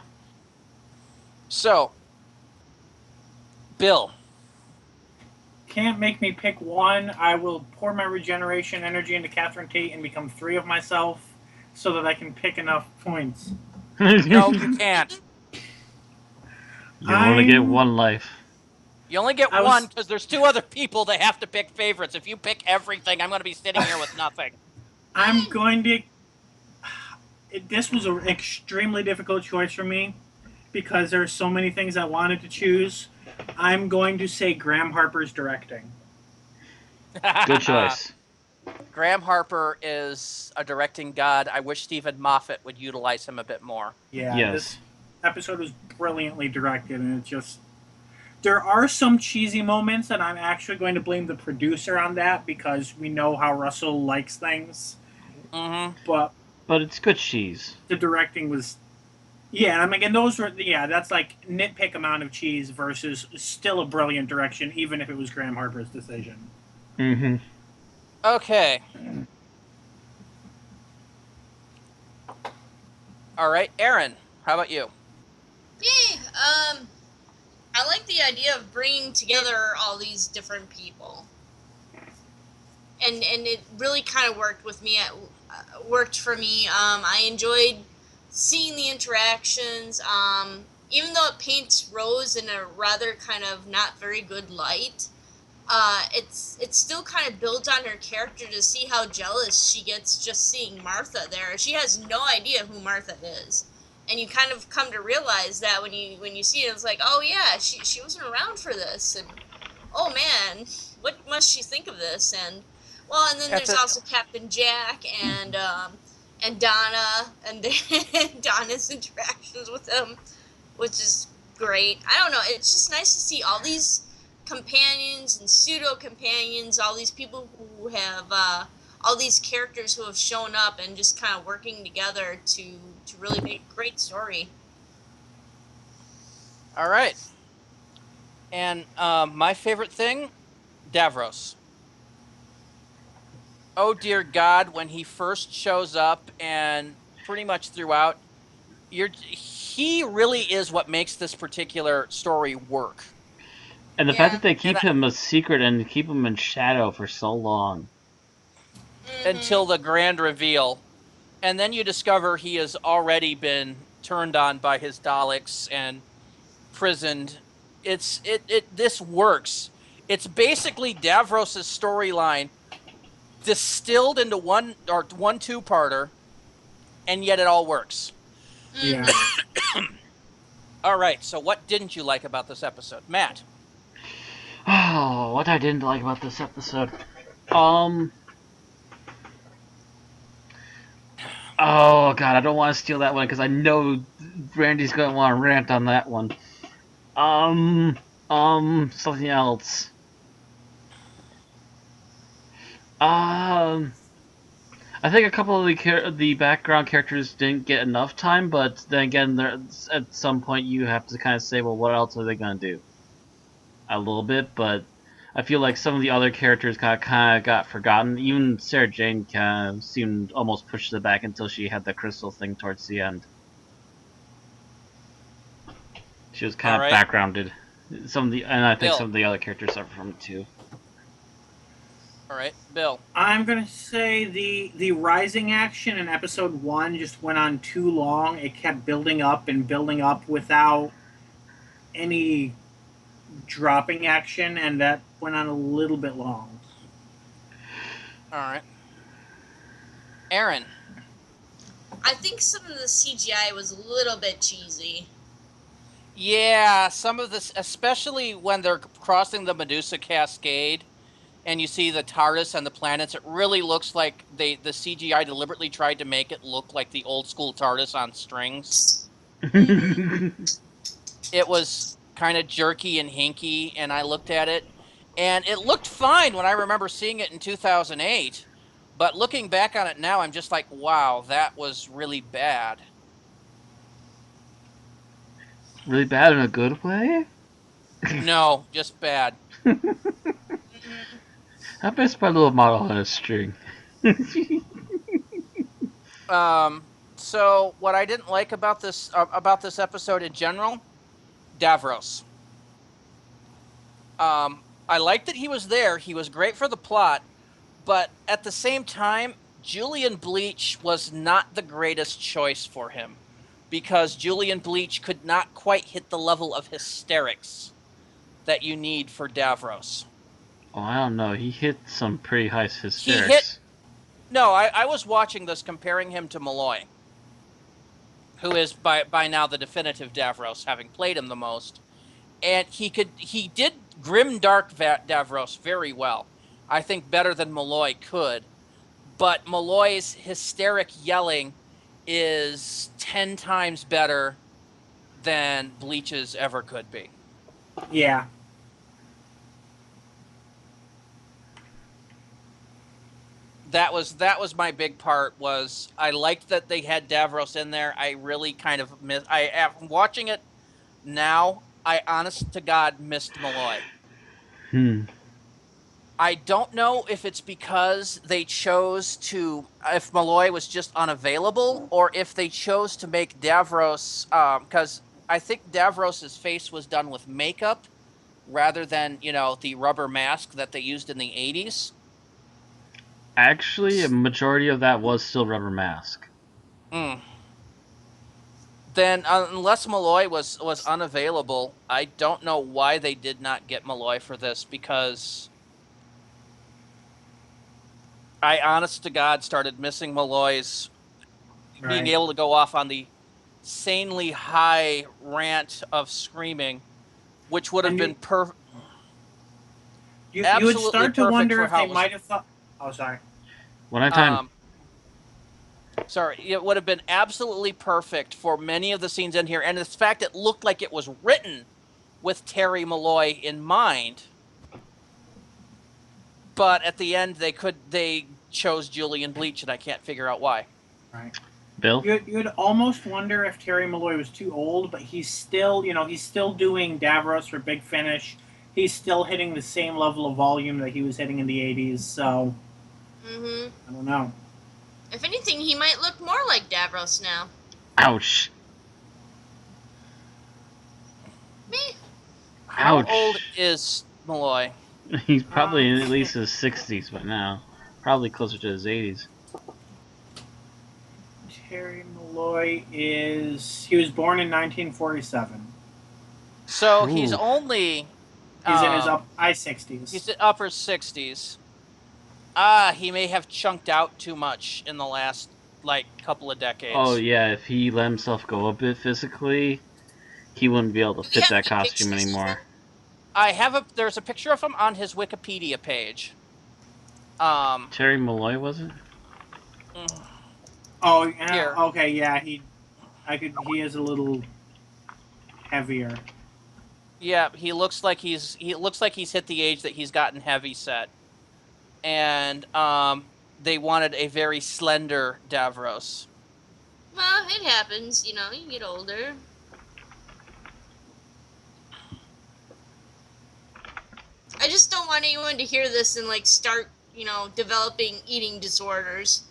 S3: So, Bill.
S1: Can't make me pick one. I will pour my regeneration energy into Catherine Tate and become 3 of myself so that I can pick enough points.
S3: No, you can't.
S2: You only get 1 life.
S3: You only get 1 because there's 2 other people that have to pick favorites. If you pick everything, I'm going to be sitting here with nothing.
S1: I'm going to... This was an extremely difficult choice for me because there are so many things I wanted to choose. I'm going to say Graham Harper's directing.
S2: Good choice.
S3: Graham Harper is a directing god. I wish Stephen Moffat would utilize him a bit more.
S1: Yeah,
S2: yes.
S1: This episode was brilliantly directed, and it's just... There are some cheesy moments, and I'm actually going to blame the producer on that because we know how Russell likes things.
S3: Mm-hmm.
S1: But
S2: it's good cheese.
S1: The directing was... Yeah, I mean, and those were... Yeah, that's like nitpick amount of cheese versus still a brilliant direction, even if it was Graham Harper's decision.
S2: Mm-hmm.
S3: Okay. All right, Aaron, how about you?
S4: Yay! I like the idea of bringing together all these different people, and it really kind of worked with me. Worked for me. I enjoyed seeing the interactions. Even though it paints Rose in a rather kind of not very good light, it's still kind of builds on her character to see how jealous she gets just seeing Martha there. She has no idea who Martha is, and you kind of come to realize that when you see it, it's like, oh yeah, she wasn't around for this, and oh man, what must she think of this? And well, and then there's also Captain Jack and Donna and Donna's interactions with him, which is great. I don't know. It's just nice to see all these companions and pseudo companions, all these people who have all these characters who have shown up and just kind of working together to really make a great story.
S3: All right. And my favorite thing, Davros. Oh dear God, when he first shows up and pretty much throughout, he really is what makes this particular story work.
S2: And the fact that they keep him a secret and keep him in shadow for so long.
S3: Until the grand reveal. And then you discover he has already been turned on by his Daleks and prisoned. This works. It's basically Davros' storyline distilled into one two-parter, and yet it all works.
S1: Yeah.
S3: All right, so what didn't you like about this episode? Matt?
S2: Oh, what I didn't like about this episode. Oh God, I don't want to steal that one because I know Brandy's gonna want to rant on that one. Something else. I think a couple of the background characters didn't get enough time, but then again, at some point you have to kind of say, well, what else are they gonna do? A little bit, but I feel like some of the other characters kind of got forgotten. Even Sarah Jane kind of seemed almost pushed it back until she had the crystal thing towards the end. She was kind of backgrounded. And I think some of the other characters suffer from it too.
S3: All right, Bill.
S1: I'm gonna say the rising action in episode 1 just went on too long. It kept building up and building up without any dropping action, and that went on a little bit long.
S3: All right. Aaron.
S4: I think some of the CGI was a little bit cheesy.
S3: Yeah, some of this, especially when they're crossing the Medusa Cascade and you see the TARDIS and the planets, it really looks like the CGI deliberately tried to make it look like the old school TARDIS on strings. It was kind of jerky and hinky, and I looked at it, and it looked fine when I remember seeing it in 2008, but looking back on it now, I'm just like, wow, that was really bad.
S2: Really bad in a good way?
S3: No, just bad.
S2: I best my little model on a string.
S3: So what I didn't like about this episode in general, Davros. I liked that he was there. He was great for the plot, but at the same time, Julian Bleach was not the greatest choice for him, because Julian Bleach could not quite hit the level of hysterics that you need for Davros.
S2: Oh, I don't know. He hit some pretty high hysterics.
S3: No, I was watching this, comparing him to Malloy, who is by now the definitive Davros, having played him the most. And he did grim-dark Davros very well. I think better than Malloy could. But Malloy's hysteric yelling is 10 times better than Bleach's ever could be.
S1: Yeah.
S3: That was my big part. Was I liked that they had Davros in there. I really kind of miss. Watching it now, I honest to God missed Malloy. I don't know if it's because they chose to, if Malloy was just unavailable, or if they chose to make Davros, because I think Davros' face was done with makeup rather than, the rubber mask that they used in the 80s.
S2: Actually, a majority of that was still rubber mask.
S3: Then, unless Malloy was unavailable, I don't know why they did not get Malloy for this, because I, honest to God, started missing Malloy's being able to go off on the sanely high rant of screaming, which would have been
S1: You would
S3: absolutely
S1: start to
S3: perfect
S1: wonder
S3: for
S1: if
S3: how
S1: they
S3: it was.
S1: might have thought. Oh, sorry.
S2: One at a time.
S3: Sorry, it would have been absolutely perfect for many of the scenes in here, and in fact, it looked like it was written with Terry Malloy in mind. But at the end, they chose Julian Bleach, and I can't figure out why.
S1: Right.
S2: Bill?
S1: You'd almost wonder if Terry Malloy was too old, but he's still doing Davros for Big Finish. He's still hitting the same level of volume that he was hitting in the 80s, so I don't know.
S4: If anything, he might look more like Davros now.
S2: Ouch.
S4: Me?
S3: How
S2: Ouch.
S3: old is Malloy?
S2: He's probably in at least his 60s by now. Probably closer to his 80s.
S1: Terry Malloy he was born in 1947.
S3: So
S2: Ooh.
S3: he's only...
S1: He's in his high 60s.
S3: He's in upper 60s. He may have chunked out too much in the last, couple of decades.
S2: Oh, yeah, if he let himself go a bit physically, he wouldn't be able to fit that costume anymore.
S3: There's a picture of him on his Wikipedia page.
S2: Terry Malloy, was it?
S1: Oh, yeah,
S3: Here.
S1: okay, yeah, he is a little heavier.
S3: Yeah, he looks like he's hit the age that he's gotten heavy set. And they wanted a very slender Davros.
S4: Well, it happens, you get older. I just don't want anyone to hear this and start, developing eating disorders.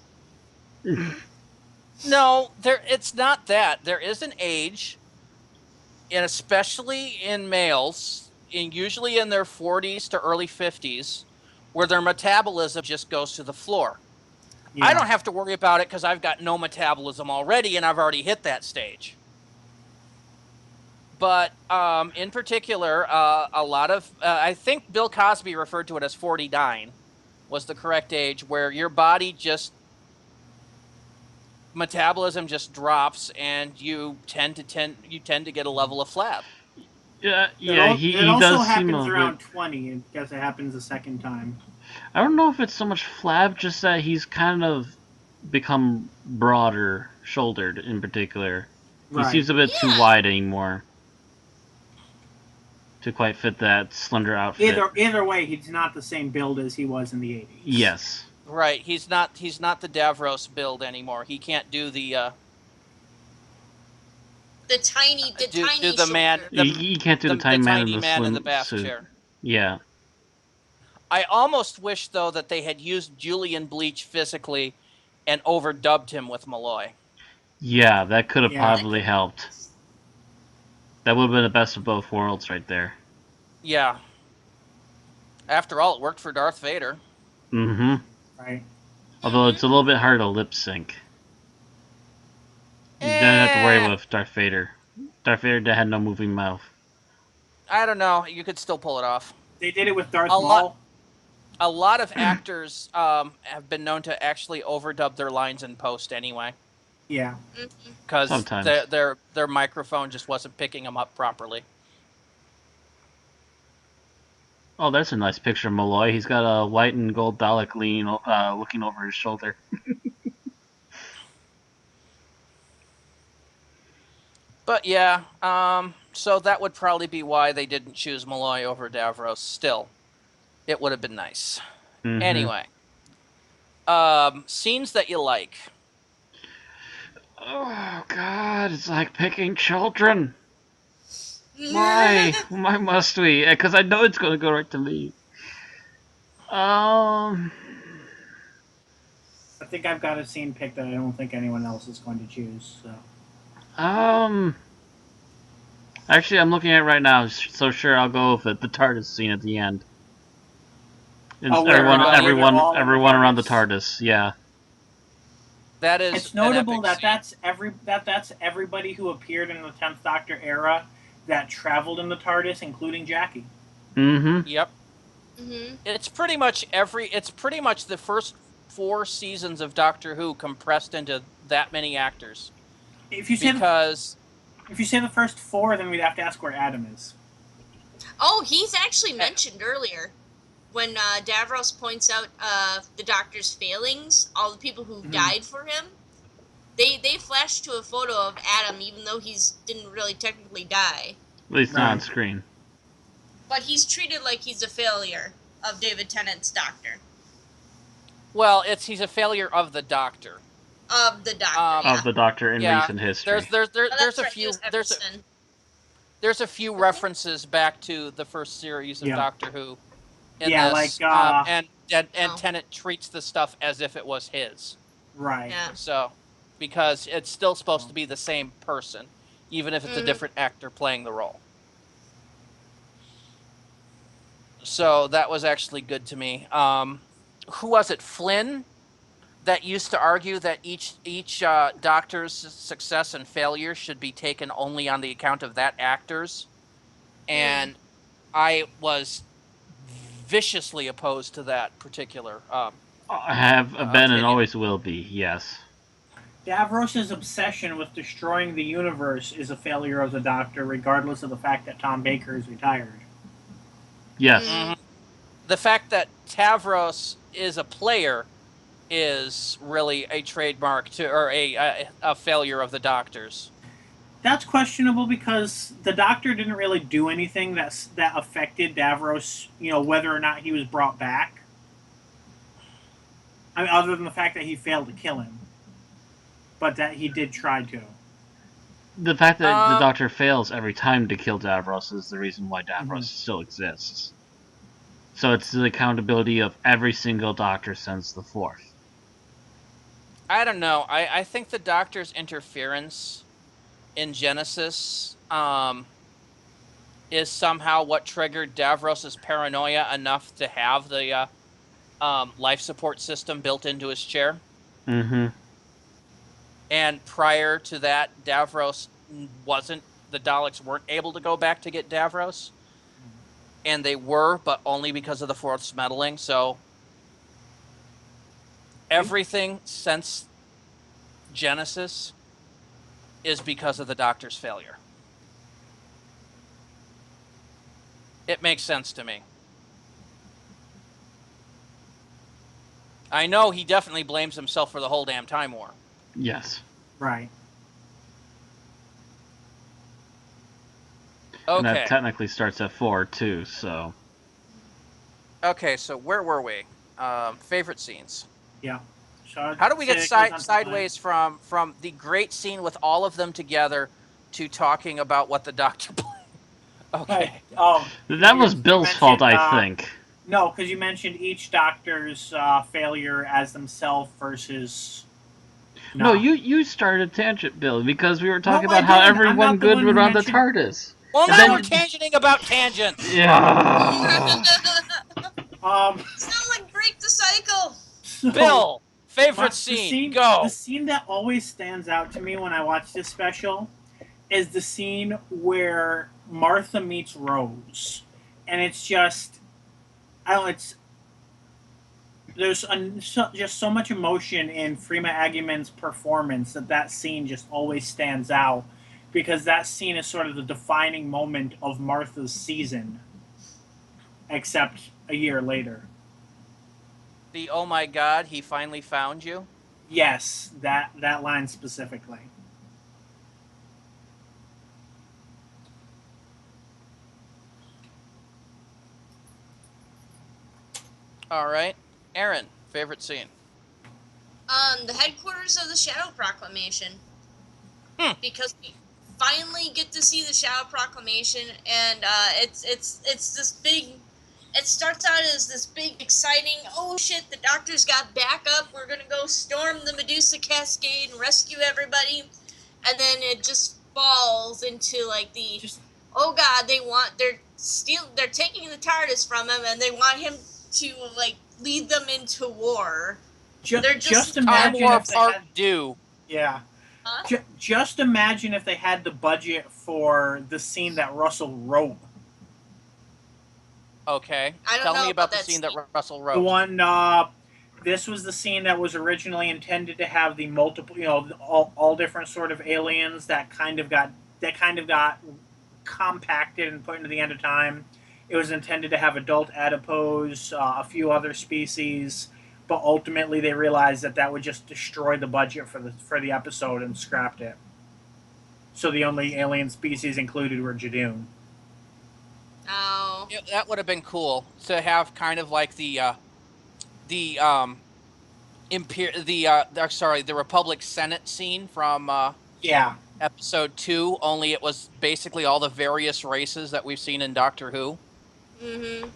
S3: No, it's not that. There is an age, and especially in males, usually in their 40s to early 50s, where their metabolism just goes to the floor.
S1: Yeah.
S3: I don't have to worry about it because I've got no metabolism already, and I've already hit that stage. But in particular, a lot of... I think Bill Cosby referred to it as 49 was the correct age, where your body metabolism just drops, and you tend to get a level of flab.
S2: Yeah, he
S1: it also
S2: does seem
S1: happens
S2: a
S1: around
S2: bit...
S1: 20, I guess it happens the second time.
S2: I don't know if it's so much flab, just that he's kind of become broader shouldered in particular.
S1: Right.
S2: He seems a bit too wide anymore to quite fit that slender outfit.
S1: Either way, he's not the same build as he was in the 80s.
S2: Yes.
S3: Right, he's not the Davros build anymore. He can't do the
S4: tiny
S3: do the man.
S2: He can't do the tiny man in the
S3: bath
S2: suit.
S3: chair.
S2: Yeah.
S3: I almost wish, though, that they had used Julian Bleach physically and overdubbed him with Malloy.
S2: Yeah, that could have probably helped. That would have been the best of both worlds right there.
S3: Yeah. After all, it worked for Darth Vader.
S2: Mm-hmm.
S1: Right.
S2: Although it's a little bit hard to lip sync. You don't have to worry with Darth Vader. Darth Vader had no moving mouth.
S3: I don't know. You could still pull it off.
S1: They did it with Darth Maul.
S3: A lot of actors have been known to actually overdub their lines in post anyway.
S1: Yeah.
S3: Because
S2: sometimes
S3: their microphone just wasn't picking them up properly.
S2: Oh, that's a nice picture of Malloy. He's got a white and gold Dalek looking over his shoulder.
S3: But yeah, so that would probably be why they didn't choose Malloy over Davros. Still, it would have been nice.
S2: Mm-hmm.
S3: Anyway, scenes that you like.
S2: Oh God, it's like picking children. Why? Why must we? Because I know it's going to go right to me.
S1: I think I've got a scene picked that I don't think anyone else is going to choose. So.
S2: Actually, I'm looking at it right now, so sure, I'll go with it. The TARDIS scene at the end. It's everyone around the TARDIS. Yeah.
S3: That is.
S1: It's notable that that's everybody who appeared in the 10th Doctor era that traveled in the TARDIS, including Jackie.
S2: Mm-hmm.
S3: Yep. Mm-hmm. It's pretty much the first 4 seasons of Doctor Who compressed into that many actors.
S1: If you say
S3: Because
S1: if you say the first 4, then we'd have to ask where Adam is.
S4: Oh, he's actually mentioned earlier when Davros points out the Doctor's failings, all the people who died for him. They flash to a photo of Adam, even though didn't really technically die.
S2: At least not on screen.
S4: But he's treated like he's a failure of David Tennant's Doctor.
S3: well, he's a failure of the Doctor.
S4: Of the Doctor,
S2: Of the Doctor in recent history.
S3: There's a few references back to the first series of Doctor Who. In this, and Tennant treats the stuff as if it was his.
S1: Right.
S4: Yeah.
S3: So, because it's still supposed to be the same person, even if it's a different actor playing the role. So that was actually good to me. Who was it? Flynn, that used to argue that each Doctor's success and failure should be taken only on the account of that actor's, and I was viciously opposed to that particular.
S2: I have been and always will be. Yes.
S1: Davros' obsession with destroying the universe is a failure of the Doctor, regardless of the fact that Tom Baker is retired.
S2: Yes.
S3: Mm-hmm. The fact that Davros is a player is really a trademark or a failure of the Doctor's.
S1: That's questionable because the Doctor didn't really do anything that affected Davros, whether or not he was brought back. I mean, other than the fact that he failed to kill him. But that he did try to.
S2: The fact that the Doctor fails every time to kill Davros is the reason why Davros still exists. So it's the accountability of every single Doctor since the 4th.
S3: I don't know. I think the Doctor's interference in Genesis is somehow what triggered Davros' paranoia enough to have the life support system built into his chair.
S2: Mm-hmm.
S3: And prior to that, the Daleks weren't able to go back to get Davros. And they were, but only because of the 4th's meddling. So everything since Genesis is because of the Doctor's failure. It makes sense to me. I know he definitely blames himself for the whole damn Time War.
S2: Yes.
S1: Right.
S3: Okay.
S2: And that technically starts at 4, too, so...
S3: Okay, so where were we? Favorite scenes.
S1: Yeah.
S3: How do we get sideways from the great scene with all of them together to talking about what the Doctor played? Okay.
S2: That was Bill's fault, I think.
S1: No, because you mentioned each Doctor's failure as themselves versus...
S2: No, you started a tangent, Bill, because we were talking about how everyone good would run the TARDIS.
S3: Well, now we're tangenting about tangents.
S2: Yeah.
S4: Sound like break the cycle.
S1: So,
S3: Bill, favorite scene, go.
S1: The scene that always stands out to me when I watch this special is the scene where Martha meets Rose. And it's just... There's just so much emotion in Freema Agyeman's performance that scene just always stands out, because that scene is sort of the defining moment of Martha's season, except a year later.
S3: The "Oh my God, he finally found you"?
S1: Yes, that line specifically.
S3: All right. Aaron, favorite scene?
S4: The headquarters of the Shadow Proclamation. Because we finally get to see the Shadow Proclamation, and it's this big... It starts out as this big, exciting, oh shit, the Doctor's got backup, we're gonna go storm the Medusa Cascade and rescue everybody. And then it just falls into, like, oh god, they're taking the TARDIS from him, and they want him to, like, lead them into war.
S1: Just imagine if they
S3: part
S1: had,
S3: due.
S1: Yeah.
S4: Huh?
S1: Just imagine if they had the budget for the scene that Russell wrote.
S3: Okay.
S4: I don't
S3: Tell
S4: know
S3: me about the
S4: that
S3: scene that
S4: scene.
S3: Russell wrote.
S1: The one, this was the scene that was originally intended to have the multiple, all different sort of aliens that kind of got compacted and put into the end of time. It was intended to have adult adipose, a few other species, but ultimately they realized that would just destroy the budget for the episode and scrapped it. So the only alien species included were Jadoon.
S4: Oh.
S3: Yeah, that would have been cool to have kind of like the the Republic Senate scene from
S1: Yeah,
S3: episode 2, only it was basically all the various races that we've seen in Doctor Who.
S4: Mm-hmm.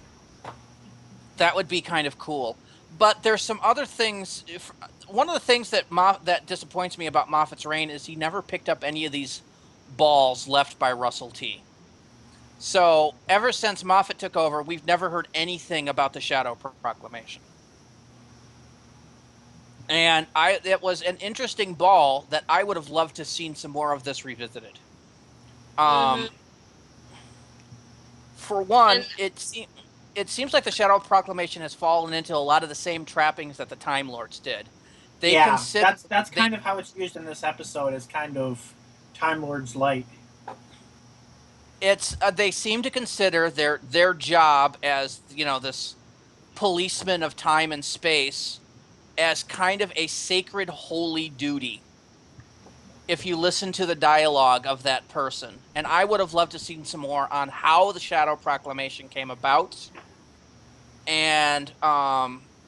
S3: That would be kind of cool. But there's some other things. One of the things that that disappoints me about Moffat's reign is he never picked up any of these balls left by Russell T. So ever since Moffat took over, we've never heard anything about the Shadow Proclamation. And it was an interesting ball that I would have loved to have seen some more of this revisited. For one, it seems like the Shadow Proclamation has fallen into a lot of the same trappings that the Time Lords did.
S1: That's kind of how it's used in this episode, as kind of Time Lord's light.
S3: It's they seem to consider their job as this policeman of time and space as kind of a sacred holy duty. If you listen to the dialogue of that person, and I would have loved to seen some more on how the Shadow Proclamation came about, and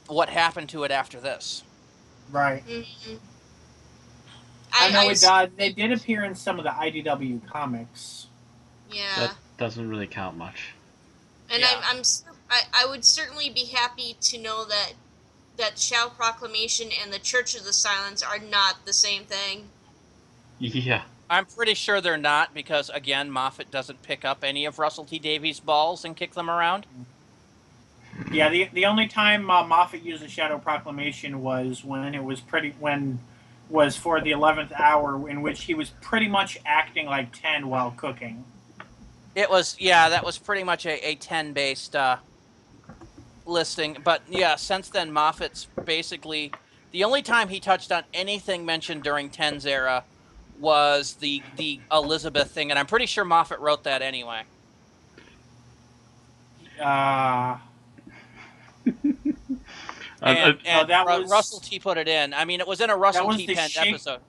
S3: what happened to it after this.
S1: Right.
S4: Mm-hmm.
S1: I know they did appear in some of the IDW comics.
S4: Yeah.
S2: That doesn't really count much.
S4: And
S3: Yeah.
S4: I would certainly be happy to know that Shadow Proclamation and the Church of the Silence are not the same thing.
S2: Yeah.
S3: I'm pretty sure they're not, because again, Moffat doesn't pick up any of Russell T Davies' balls and kick them around.
S1: Yeah, the only time Moffat used the Shadow Proclamation was when was for the 11th hour, in which he was pretty much acting like 10 while cooking.
S3: It was, yeah, that was pretty much a 10-based listing. But yeah, since then, Moffat's basically, the only time he touched on anything mentioned during 10's era was the Elizabeth thing, and I'm pretty sure Moffat wrote that anyway. Russell T put it in. I mean, it was in a Russell T penned episode.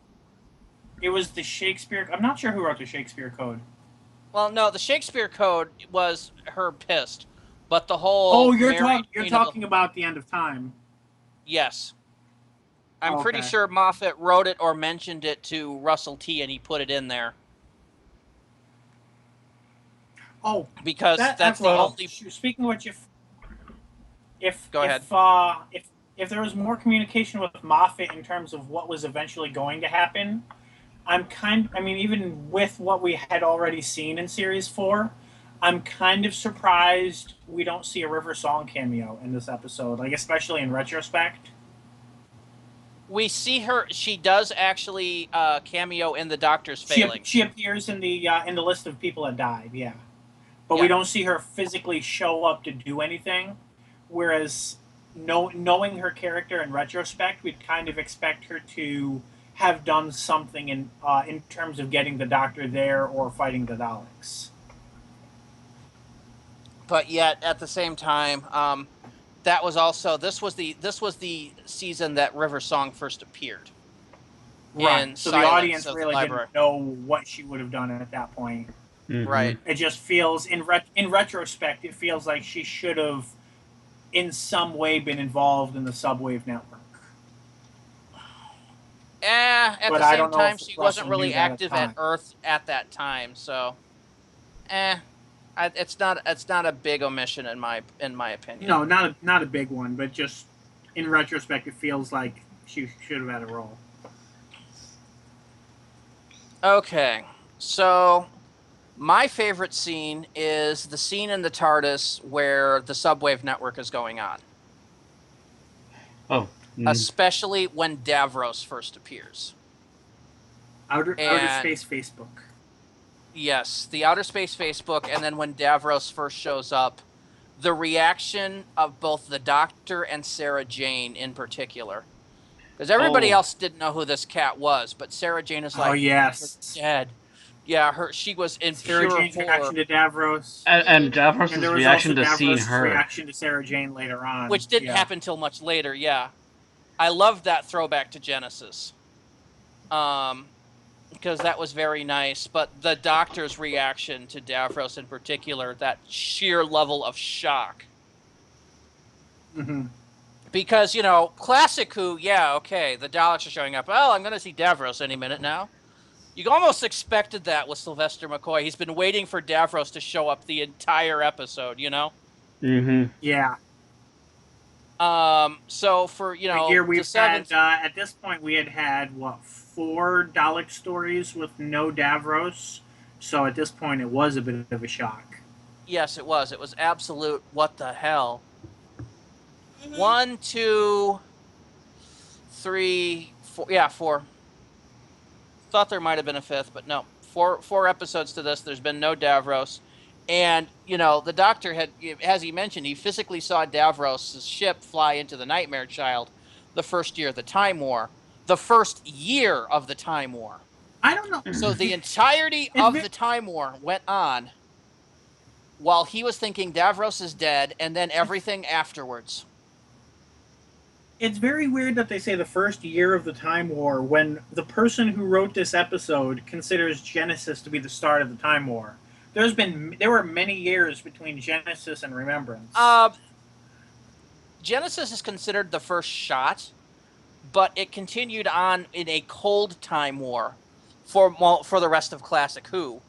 S1: It was the Shakespeare. I'm not sure who wrote the Shakespeare Code.
S3: Well, no, the Shakespeare Code was her pissed, but the whole.
S1: Oh, you're talking about the End of Time.
S3: Yes, I'm pretty sure Moffat wrote it or mentioned it to Russell T, and he put it in there.
S1: Oh,
S3: because that's the only.
S1: Speaking of which,
S3: Go ahead.
S1: If there was more communication with Moffat in terms of what was eventually going to happen, even with what we had already seen in Series 4, I'm kind of surprised we don't see a River Song cameo in this episode, like especially in retrospect.
S3: We see her. She does actually cameo in the Doctor's Failing.
S1: She appears in the list of people that died, yeah. But we don't see her physically show up to do anything. Whereas, knowing her character in retrospect, we'd kind of expect her to have done something in terms of getting the Doctor there or fighting the Daleks.
S3: But yet, at the same time, that was also this was the season that River Song first appeared.
S1: Right. So the audience really didn't know what she would have done at that point.
S2: Mm-hmm.
S3: Right.
S1: It just feels in retrospect, it feels like she should have, in some way, been involved in the Subwave network.
S3: At the same time, she wasn't really active at Earth at that time, so it's not a big omission in my opinion.
S1: No, not a big one, but just in retrospect, it feels like she should have had a role.
S3: Okay, so my favorite scene is the scene in the TARDIS where the Subwave network is going on.
S2: Oh.
S3: Especially when Davros first appears.
S1: Outer Space Facebook.
S3: Yes, the Outer Space Facebook, and then when Davros first shows up, the reaction of both the Doctor and Sarah Jane in particular. Because everybody else didn't know who this cat was, but Sarah Jane is like,
S1: oh yes,
S3: dead. Yeah, she was in
S1: Sarah
S3: pure
S1: Jane's
S3: horror.
S1: reaction to Davros,
S2: And
S1: and there
S2: Davros'
S1: was
S2: reaction
S1: also
S2: to seeing
S1: Davros'
S2: her.
S1: reaction to Sarah Jane later on,
S3: Which didn't happen till much later, yeah. I loved that throwback to Genesis. Because that was very nice. But the Doctor's reaction to Davros in particular, that sheer level of shock.
S1: Mm-hmm.
S3: Because, classic Who, yeah, okay, the Daleks are showing up. Oh, I'm going to see Davros any minute now. You almost expected that with Sylvester McCoy. He's been waiting for Davros to show up the entire episode,
S2: Mm-hmm.
S1: Yeah.
S3: So for,
S1: Here we've
S3: the seventh...
S1: had, at this point, we had, 4 Dalek stories with no Davros. So at this point, it was a bit of a shock.
S3: Yes, it was. It was absolute what the hell.
S4: Mhm.
S3: 1, 2, 3, 4. Yeah, 4. Thought there might have been a 5th, but no. 4 episodes to this. There's been no Davros. And, the Doctor had, as he mentioned, he physically saw Davros' ship fly into the Nightmare Child the first year of the Time War. The first year of the Time War.
S1: I don't know.
S3: So the entirety of the Time War went on while he was thinking Davros is dead, and then everything afterwards.
S1: It's very weird that they say the first year of the Time War when the person who wrote this episode considers Genesis to be the start of the Time War. There were many years between Genesis and Remembrance.
S3: Genesis is considered the first shot, but it continued on in a cold Time War for the rest of Classic Who.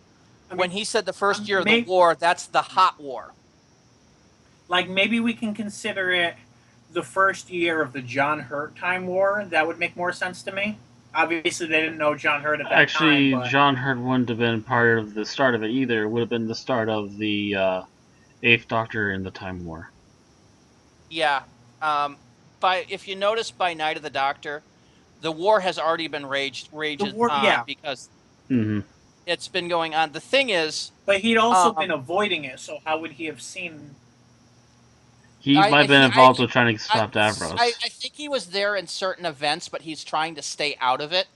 S3: When he said the first year of the war, that's the hot war.
S1: Like, maybe we can consider it the first year of the John Hurt Time War. That would make more sense to me. Obviously, they didn't know John Hurt at that time.
S2: Actually, John Hurt wouldn't have been part of the start of it either. It would have been the start of the 8th Doctor in the Time War.
S3: Yeah. If you notice, by Night of the Doctor, the war has already been raged on because it's been going on. The thing is...
S1: But he'd also been avoiding it, so how would he have seen...
S2: He might have been involved with trying to stop Davros.
S3: I think he was there in certain events, but he's trying to stay out of it.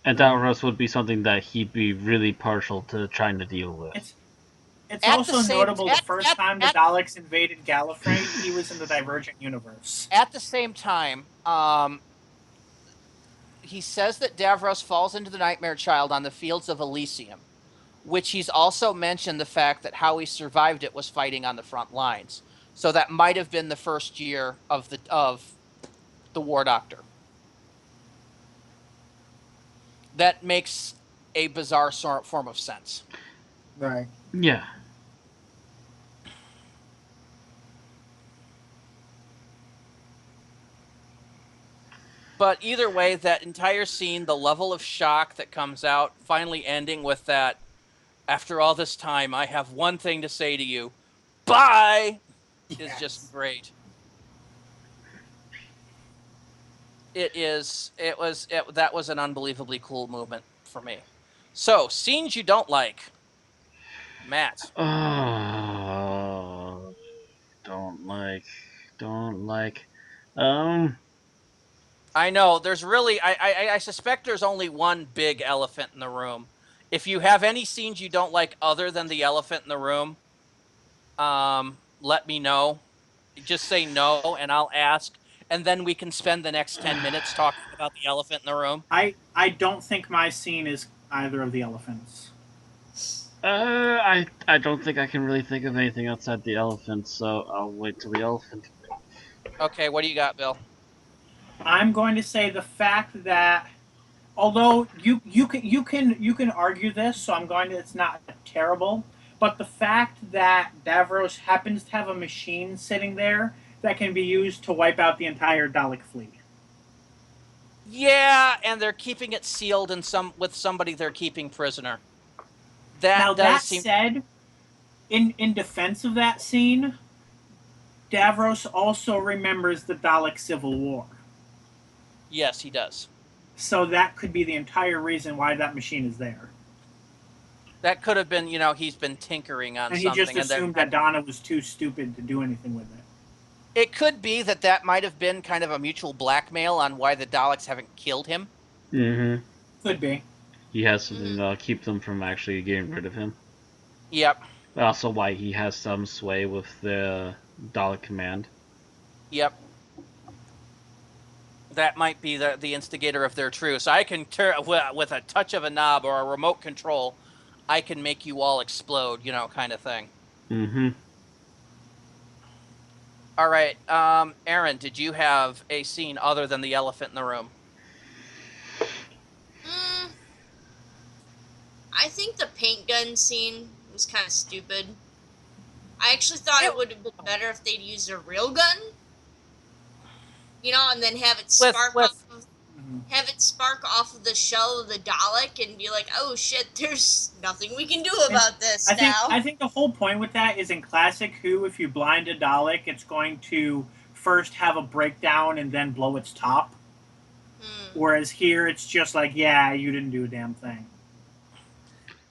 S2: And Davros would be something that he'd be really partial to trying to deal with.
S1: It's also notable the first time the Daleks invaded Gallifrey, he was in the Divergent Universe.
S3: At the same time, he says that Davros falls into the Nightmare Child on the fields of Elysium, which he's also mentioned the fact that how he survived it was fighting on the front lines. So that might have been the first year of the War Doctor. That makes a bizarre form of sense.
S1: Right.
S2: Yeah.
S3: But either way, that entire scene, the level of shock that comes out, finally ending with that, after all this time, I have one thing to say to you. Bye! Is just great. That was an unbelievably cool moment for me. So, scenes you don't like. Matt.
S2: Don't like.
S3: I know, there's really, I suspect there's only one big elephant in the room. If you have any scenes you don't like other than the elephant in the room, let me know. Just say no, and I'll ask, and then we can spend the next 10 minutes talking about the elephant in the room.
S1: I don't think my scene is either of the elephants.
S2: I don't think I can really think of anything outside the elephant, so I'll wait till the elephant.
S3: Okay, what do you got, Bill?
S1: I'm going to say the fact that, although you can argue this, so I'm going to. It's not terrible. But the fact that Davros happens to have a machine sitting there that can be used to wipe out the entire Dalek fleet.
S3: Yeah, and they're keeping it sealed with somebody they're keeping prisoner.
S1: That said, in defense of that scene, Davros also remembers the Dalek Civil War.
S3: Yes, he does.
S1: So that could be the entire reason why that machine is there.
S3: That could have been, he's been tinkering on
S1: And he
S3: something.
S1: just assumed that Donna was too stupid to do anything with it.
S3: It could be that might have been kind of a mutual blackmail on why the Daleks haven't killed him.
S2: Mm-hmm.
S1: Could be.
S2: He has something to keep them from actually getting rid of him.
S3: Yep.
S2: Also why he has some sway with the Dalek command.
S3: Yep. That might be the instigator if they're true. So I can with a touch of a knob or a remote control, I can make you all explode, kind of thing.
S2: Mm-hmm.
S3: All right, Aaron, did you have a scene other than the elephant in the room?
S4: I think the paint gun scene was kind of stupid. I actually thought it would have been better if they'd used a real gun. And then have it spark off of the shell of the Dalek and be like, oh shit, there's nothing we can do about this now.
S1: I think the whole point with that is in classic Who, if you blind a Dalek, it's going to first have a breakdown and then blow its top. Whereas here, it's just like, yeah, you didn't do a damn thing.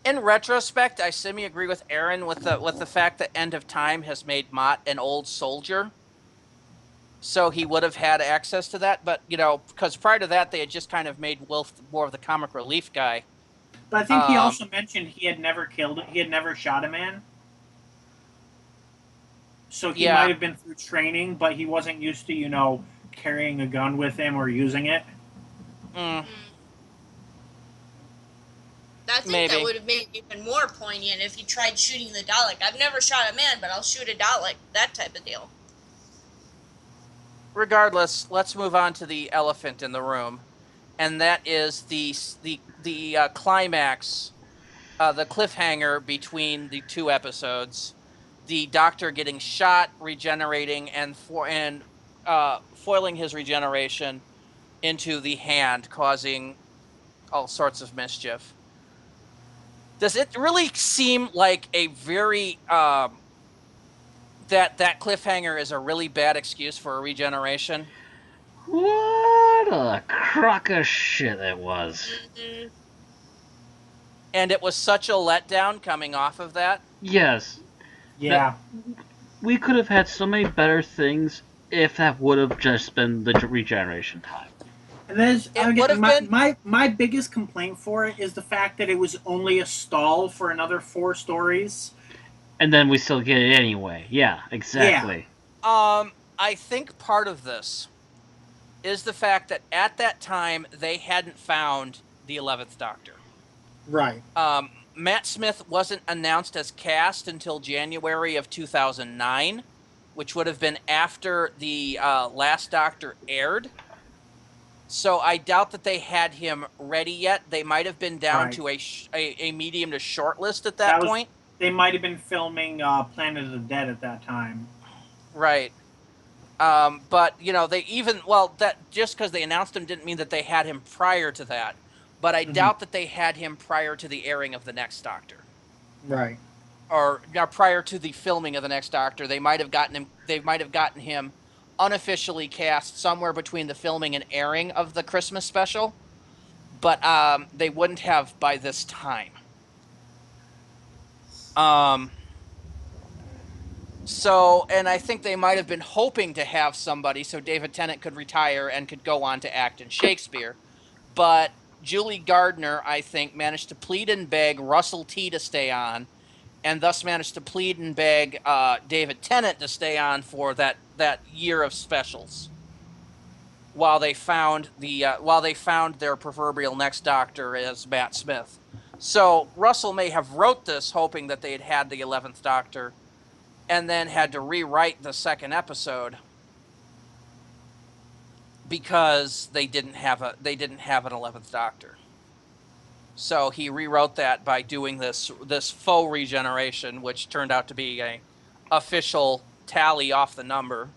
S3: In retrospect, I semi-agree with Aaron with the fact that End of Time has made Mott an old soldier. So he would have had access to that, but, because prior to that, they had just kind of made Wilf more of the comic relief guy.
S1: But I think he also mentioned he had never shot a man. So he might have been through training, but he wasn't used to, carrying a gun with him or using it.
S3: Mm.
S4: I think that would have made it even more poignant if he tried shooting the Dalek. I've never shot a man, but I'll shoot a Dalek. That type of deal.
S3: Regardless, let's move on to the elephant in the room, and that is the climax, the cliffhanger between the two episodes. The Doctor getting shot, regenerating, and foiling his regeneration into the hand, causing all sorts of mischief. Does it really seem like a very that cliffhanger is a really bad excuse for a regeneration?
S2: What a crock of shit it was.
S4: Mm-hmm.
S3: And it was such a letdown coming off of that.
S2: Yes.
S1: Yeah.
S2: We could have had so many better things if that would have just been the regeneration time.
S1: And my biggest complaint for it is the fact that it was only a stall for another 4 stories.
S2: And then we still get it anyway. Yeah, exactly.
S3: Yeah. I think part of this is the fact that at that time they hadn't found the 11th Doctor.
S1: Right.
S3: Matt Smith wasn't announced as cast until January of 2009, which would have been after the Last Doctor aired. So I doubt that they had him ready yet. They might have been down to a medium to short list at that point.
S1: They might have been filming Planet of the Dead at that time.
S3: Right. But, that just because they announced him didn't mean that they had him prior to that. But I doubt that they had him prior to the airing of The Next Doctor.
S1: Right.
S3: Or prior to the filming of The Next Doctor. They might have gotten him unofficially cast somewhere between the filming and airing of the Christmas special. But they wouldn't have by this time. So, and I think they might have been hoping to have somebody so David Tennant could retire and could go on to act in Shakespeare. But Julie Gardner, I think, managed to plead and beg Russell T to stay on, and thus managed to plead and beg David Tennant to stay on for that year of specials, while they found their proverbial next Doctor as Matt Smith. So Russell may have wrote this hoping that they'd had the 11th Doctor, and then had to rewrite the second episode because they didn't have an 11th Doctor. So he rewrote that by doing this faux regeneration, which turned out to be a official tally off the number,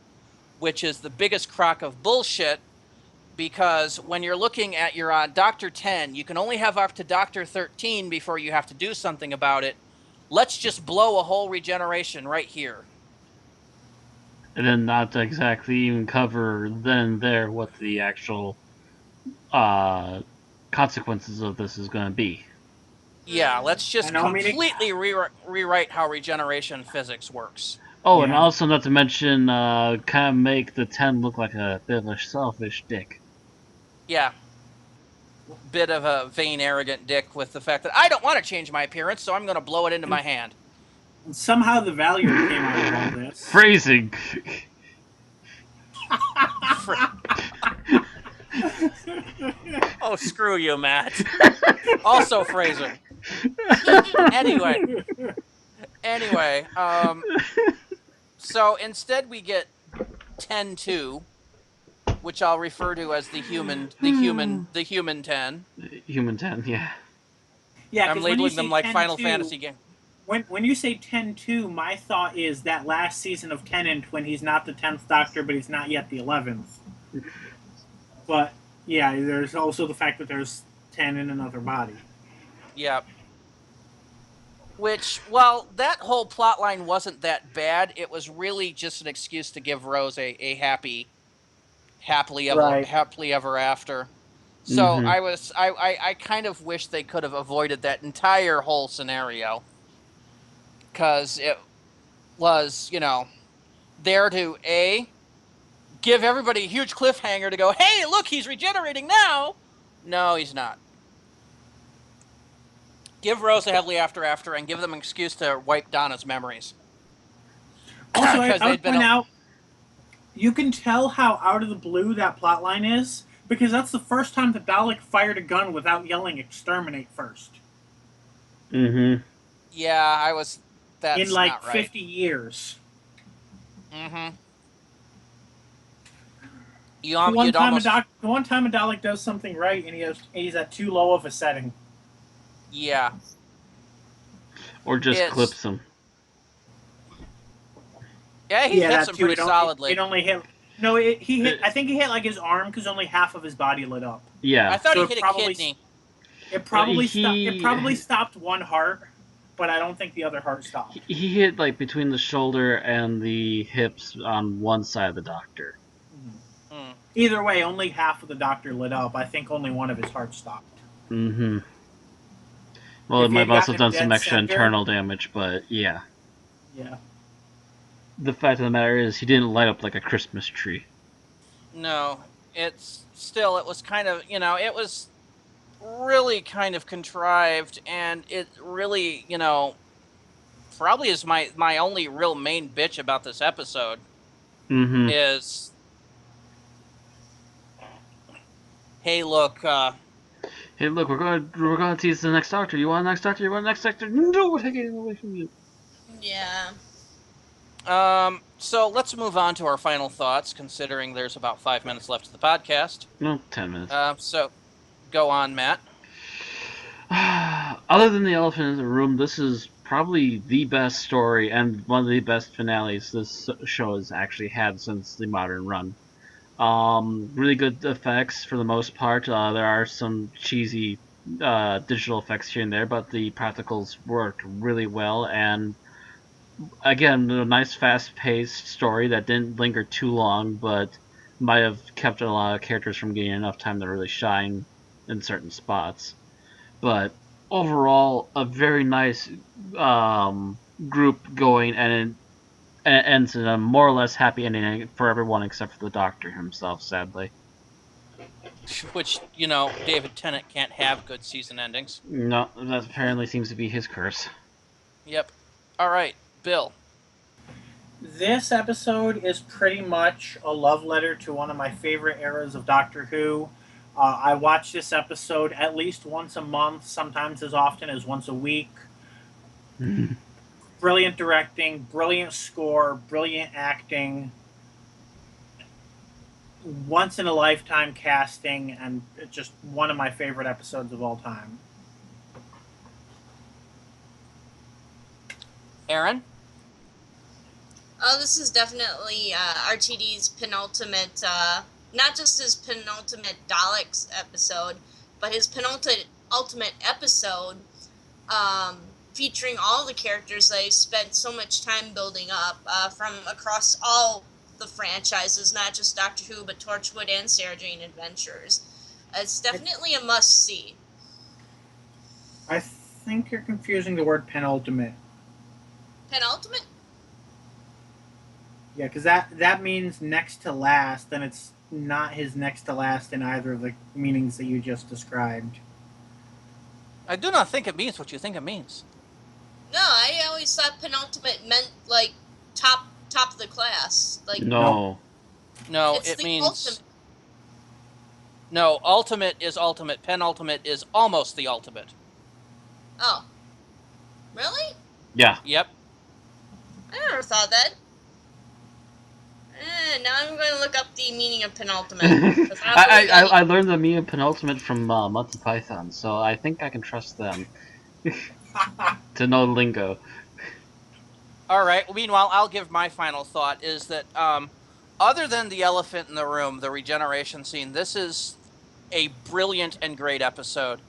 S3: which is the biggest crock of bullshit, because when you're looking at your Doctor 10, you can only have up to Doctor 13 before you have to do something about it. Let's just blow a whole regeneration right here.
S2: And then not exactly even cover then and there what the actual consequences of this is going to be.
S3: Yeah, let's just
S1: I know, I mean,
S3: completely rewrite how regeneration physics works.
S2: Oh, and
S1: Yeah.
S2: also not to mention, kind of make the 10 look like a bit of a selfish dick.
S3: Yeah. Bit of a vain, arrogant dick with the fact that I don't want to change my appearance, so I'm going to blow it into my hand.
S1: Somehow the Valiant came out of all this.
S2: Phrasing.
S3: Oh, screw you, Matt. Also phrasing. Anyway, so instead we get 10-2, which I'll refer to as the human 10.
S2: Human 10, yeah.
S1: Yeah,
S3: I'm
S1: 'cause when you
S3: labeling
S1: say
S3: them like
S1: 10-2,
S3: Final Fantasy game.
S1: When you say 10-2, my thought is that last season of Tennant when he's not the 10th Doctor, but he's not yet the 11th. But, yeah, there's also the fact that there's 10 in another body.
S3: Yeah. Which, well, that whole plot line wasn't that bad. It was really just an excuse to give Rose a happily ever after. So I kind of wish they could have avoided that entire whole scenario. Because it was, there to give everybody a huge cliffhanger to go, hey, look, he's regenerating now. No, he's not. Give Rose a happily ever after and give them an excuse to wipe Donna's memories.
S1: Also, I would point out, you can tell how out of the blue that plot line is, because that's the first time the Dalek fired a gun without yelling exterminate first.
S2: Mm-hmm.
S3: Yeah, that's
S1: in like
S3: not right.
S1: 50 years.
S3: Mm-hmm.
S1: The one time a Dalek does something right and he's at too low of a setting.
S3: Yeah.
S2: Or just clips him.
S3: Yeah, he hits him pretty solidly.
S1: It only hit. No, he hit. I think he hit like his arm because only half of his body lit up.
S2: Yeah.
S3: I thought he hit a kidney.
S1: It probably stopped one heart, but I don't think the other heart stopped.
S2: He hit like between the shoulder and the hips on one side of the Doctor.
S3: Mm.
S1: Either way, only half of the Doctor lit up. I think only one of his hearts stopped.
S2: Mm-hmm. Well, it might have also done some extra internal damage, but yeah.
S1: Yeah.
S2: The fact of the matter is, he didn't light up like a Christmas tree.
S3: No, it was kind of, it was really kind of contrived, and it really, probably is my only real main bitch about this episode.
S2: Mm-hmm.
S3: Is, hey, look,
S2: we're going to tease the next Doctor. You want the next Doctor? You want the next Doctor? No, we're taking it away from you.
S4: Yeah.
S3: So let's move on to our final thoughts, considering there's about 5 minutes left of the podcast.
S2: No, 10 minutes.
S3: So go on, Matt.
S2: Other than the elephant in the room, this is probably the best story and one of the best finales this show has actually had since the modern run. Really good effects for the most part. There are some cheesy digital effects here and there, but the practicals worked really well, and again, a nice fast-paced story that didn't linger too long, but might have kept a lot of characters from getting enough time to really shine in certain spots. But overall, a very nice group going, and it ends in a more or less happy ending for everyone except for the Doctor himself, sadly.
S3: Which, David Tennant can't have good season endings.
S2: No, that apparently seems to be his curse.
S3: Yep. All right, Bill.
S1: This episode is pretty much a love letter to one of my favorite eras of Doctor Who. I watch this episode at least once a month, sometimes as often as once a week. Brilliant directing, brilliant score, brilliant acting, once-in-a-lifetime casting, and it's just one of my favorite episodes of all time.
S3: Aaron?
S4: Oh, this is definitely RTD's penultimate, not just his penultimate Daleks episode, but his penultimate episode featuring all the characters that he spent so much time building up from across all the franchises, not just Doctor Who, but Torchwood and Sarah Jane Adventures. It's definitely a must-see.
S1: think you're confusing the word penultimate.
S4: Penultimate?
S1: Yeah, because that means next to last, and it's not his next to last in either of the meanings that you just described.
S3: I do not think it means what you think it means.
S4: No, I always thought penultimate meant like top of the class. Like
S2: No.
S3: No,
S4: it's
S3: it
S4: the
S3: means
S4: ultimate.
S3: no. Ultimate is ultimate. Penultimate is almost the ultimate.
S4: Oh, really?
S2: Yeah.
S3: Yep.
S4: I never thought that. Now I'm going to look up the meaning of penultimate. 'cause I don't believe any-
S2: I learned the meaning of penultimate from Monty Python, so I think I can trust them to know lingo.
S3: All right. Meanwhile, I'll give my final thought is that other than the elephant in the room, the regeneration scene, this is a brilliant and great episode.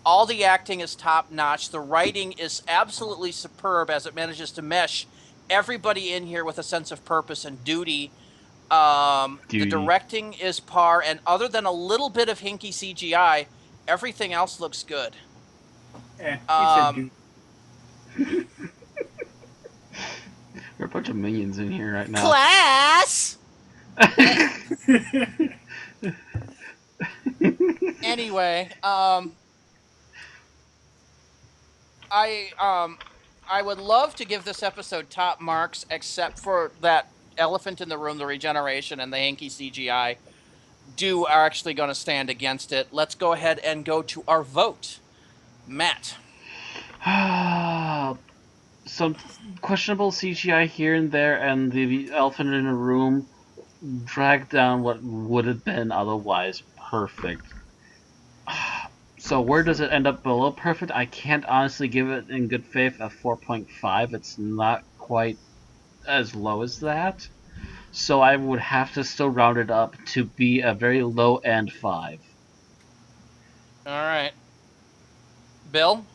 S3: All the acting is top notch. The writing is absolutely superb as it manages to mesh everybody in here with a sense of purpose and duty. The
S2: Duty.
S3: directing is par, and other than a little bit of hinky CGI, everything else looks good.
S1: He said dude.
S2: There are a bunch of minions in here right now.
S3: Class! Anyway, I would love to give this episode top marks, except for that elephant in the room, the regeneration, and the hanky CGI are actually going to stand against it. Let's go ahead and go to our vote. Matt.
S2: Some questionable CGI here and there, and the elephant in the room dragged down what would have been otherwise perfect. So where does it end up below perfect? I can't honestly give it in good faith a 4.5. It's not quite as low as that. So I would have to still round it up to be a very low end 5.
S3: All right. Bill?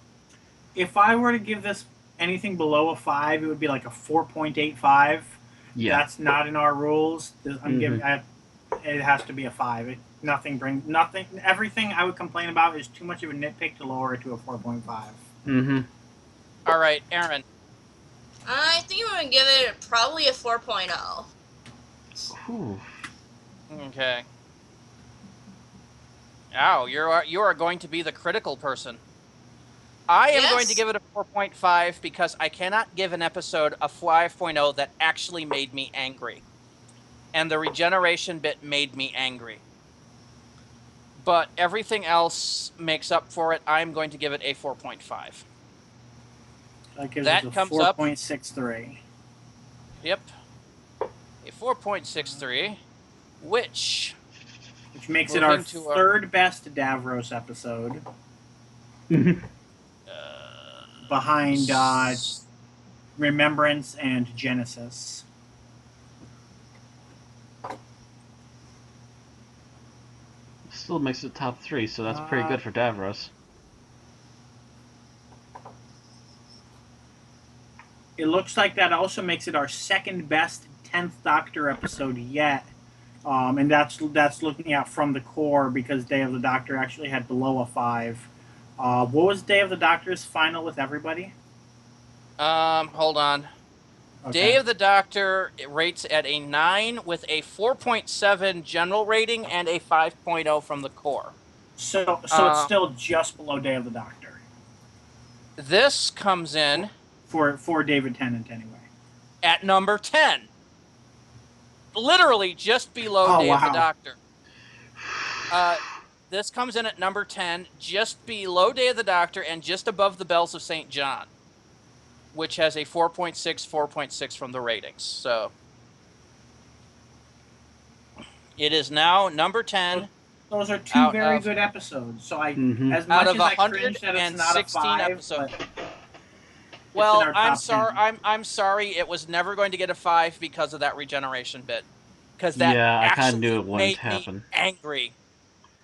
S1: If I were to give this anything below a 5, it would be like a 4.85.
S2: Yeah.
S1: That's not in our rules. Giving it has to be a 5. Everything I would complain about is too much of a nitpick to lower it to a 4.5.
S2: Mm-hmm.
S3: All right, Aaron.
S4: I think I'm going to give it probably a 4.0.
S2: Ooh.
S3: Okay. Ow, you are going to be the critical person. I am going to give it a 4.5 because I cannot give an episode a 5.0 that actually made me angry. And the regeneration bit made me angry. But everything else makes up for it. I'm going to give it a 4.5.
S1: That comes up 4.63.
S3: Yep. A 4.63, which
S1: makes it our third best Davros episode. Behind Remembrance and Genesis.
S2: Still makes it top 3, so that's pretty good for Davros.
S1: It looks like that also makes it our second best 10th Doctor episode yet. And that's looking at from the core because Day of the Doctor actually had below a 5. What was Day of the Doctor's final with everybody?
S3: Hold on. Okay. Day of the Doctor rates at a 9 with a 4.7 general rating and a 5.0 from the core.
S1: So it's still just below Day of the Doctor.
S3: This comes in
S1: for David Tennant anyway.
S3: At number 10. Literally just below Day of the Doctor. This comes in at number 10, just below Day of the Doctor and just above the Bells of St. John, which has a 4.6 from the ratings. So it is now number 10.
S1: Those are two very good episodes. So as much as I cringe that it's not a 5, episodes.
S3: Well, I'm sorry. I'm sorry. It was never going to get a 5 because of that regeneration bit. Because that
S2: I kind of knew it wouldn't happen.
S3: Me angry.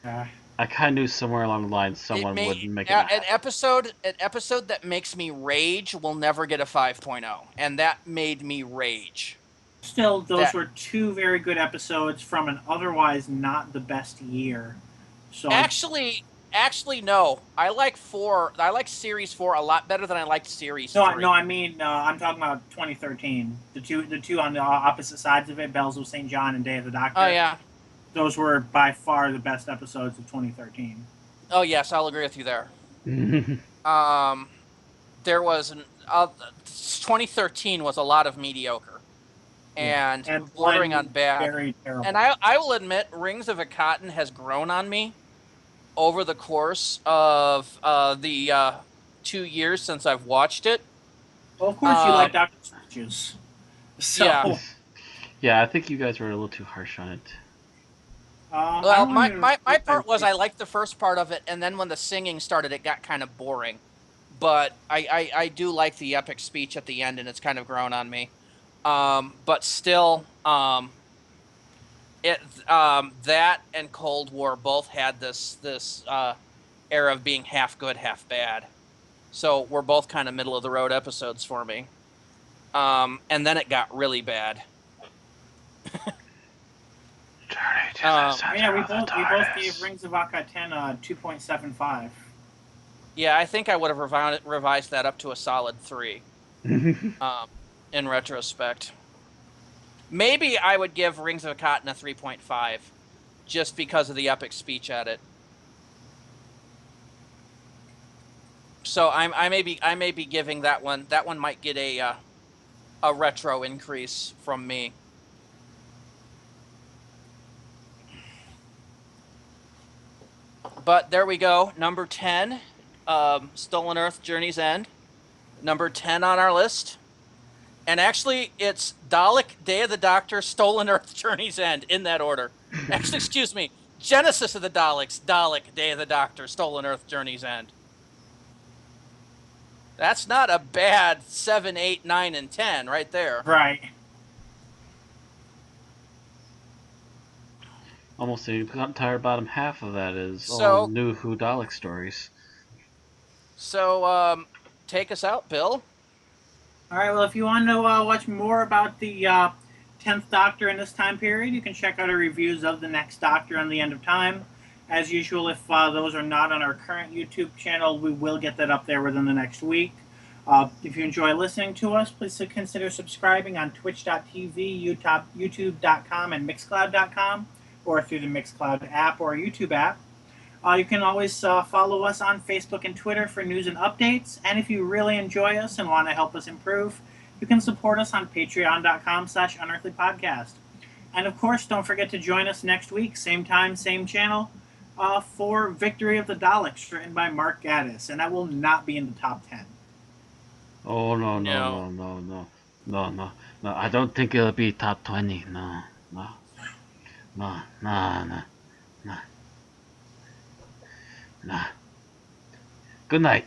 S2: I kind of knew somewhere along the line someone would make it.
S3: An episode that makes me rage will never get a 5.0, and that made me rage.
S1: Still, those were two very good episodes from an otherwise not the best year. So
S3: actually, Actually, no. I like 4. I like Series 4 a lot better than I liked Series 3.
S1: No, I mean I'm talking about 2013. The two on the opposite sides of it, Bells of St. John and Day of the Doctor.
S3: Oh yeah.
S1: Those were by far the best episodes of 2013.
S3: Oh yes, I'll agree with you there. There was 2013 was a lot of mediocre and bordering on bad.
S1: Very terrible.
S3: And I will admit, Rings of Akaten has grown on me over the course of the 2 years since I've watched it.
S1: Well, of course you like Dr. Strange's. So,
S3: Yeah.
S2: Yeah, I think you guys were a little too harsh on it.
S3: Well, my part was I liked the first part of it, and then when the singing started, it got kind of boring. But I do like the epic speech at the end, and it's kind of grown on me. But still, that and Cold War both had this era of being half good, half bad. So we're both kind of middle of the road episodes for me. And then it got really bad.
S1: Yeah, we both gave Rings of Akaten 2.75.
S3: Yeah, I think I would have revised that up to a solid 3. In retrospect. Maybe I would give Rings of Akaten a 3.5, just because of the epic speech at it. So I may be giving that one. That one might get a retro increase from me. But there we go. Number 10, Stolen Earth, Journey's End. Number 10 on our list. And actually, it's Dalek, Day of the Doctor, Stolen Earth, Journey's End, in that order. Actually, excuse me. Genesis of the Daleks, Dalek, Day of the Doctor, Stolen Earth, Journey's End. That's not a bad 7, 8, 9, and 10 right there.
S1: Right.
S2: Almost the entire bottom half of that is all new Who Dalek stories.
S3: So, take us out, Bill.
S1: All right, well, if you want to watch more about the 10th Doctor in this time period, you can check out our reviews of The Next Doctor and The End of Time. As usual, if those are not on our current YouTube channel, we will get that up there within the next week. If you enjoy listening to us, please consider subscribing on twitch.tv, youtube.com, and mixcloud.com, or through the Mixcloud app or YouTube app. You can always follow us on Facebook and Twitter for news and updates. And if you really enjoy us and want to help us improve, you can support us on patreon.com/unearthlypodcast. And of course, don't forget to join us next week, same time, same channel, for Victory of the Daleks, written by Mark Gatiss. And that will not be in the top 10.
S2: Oh, no. I don't think it'll be top 20. No. Good night.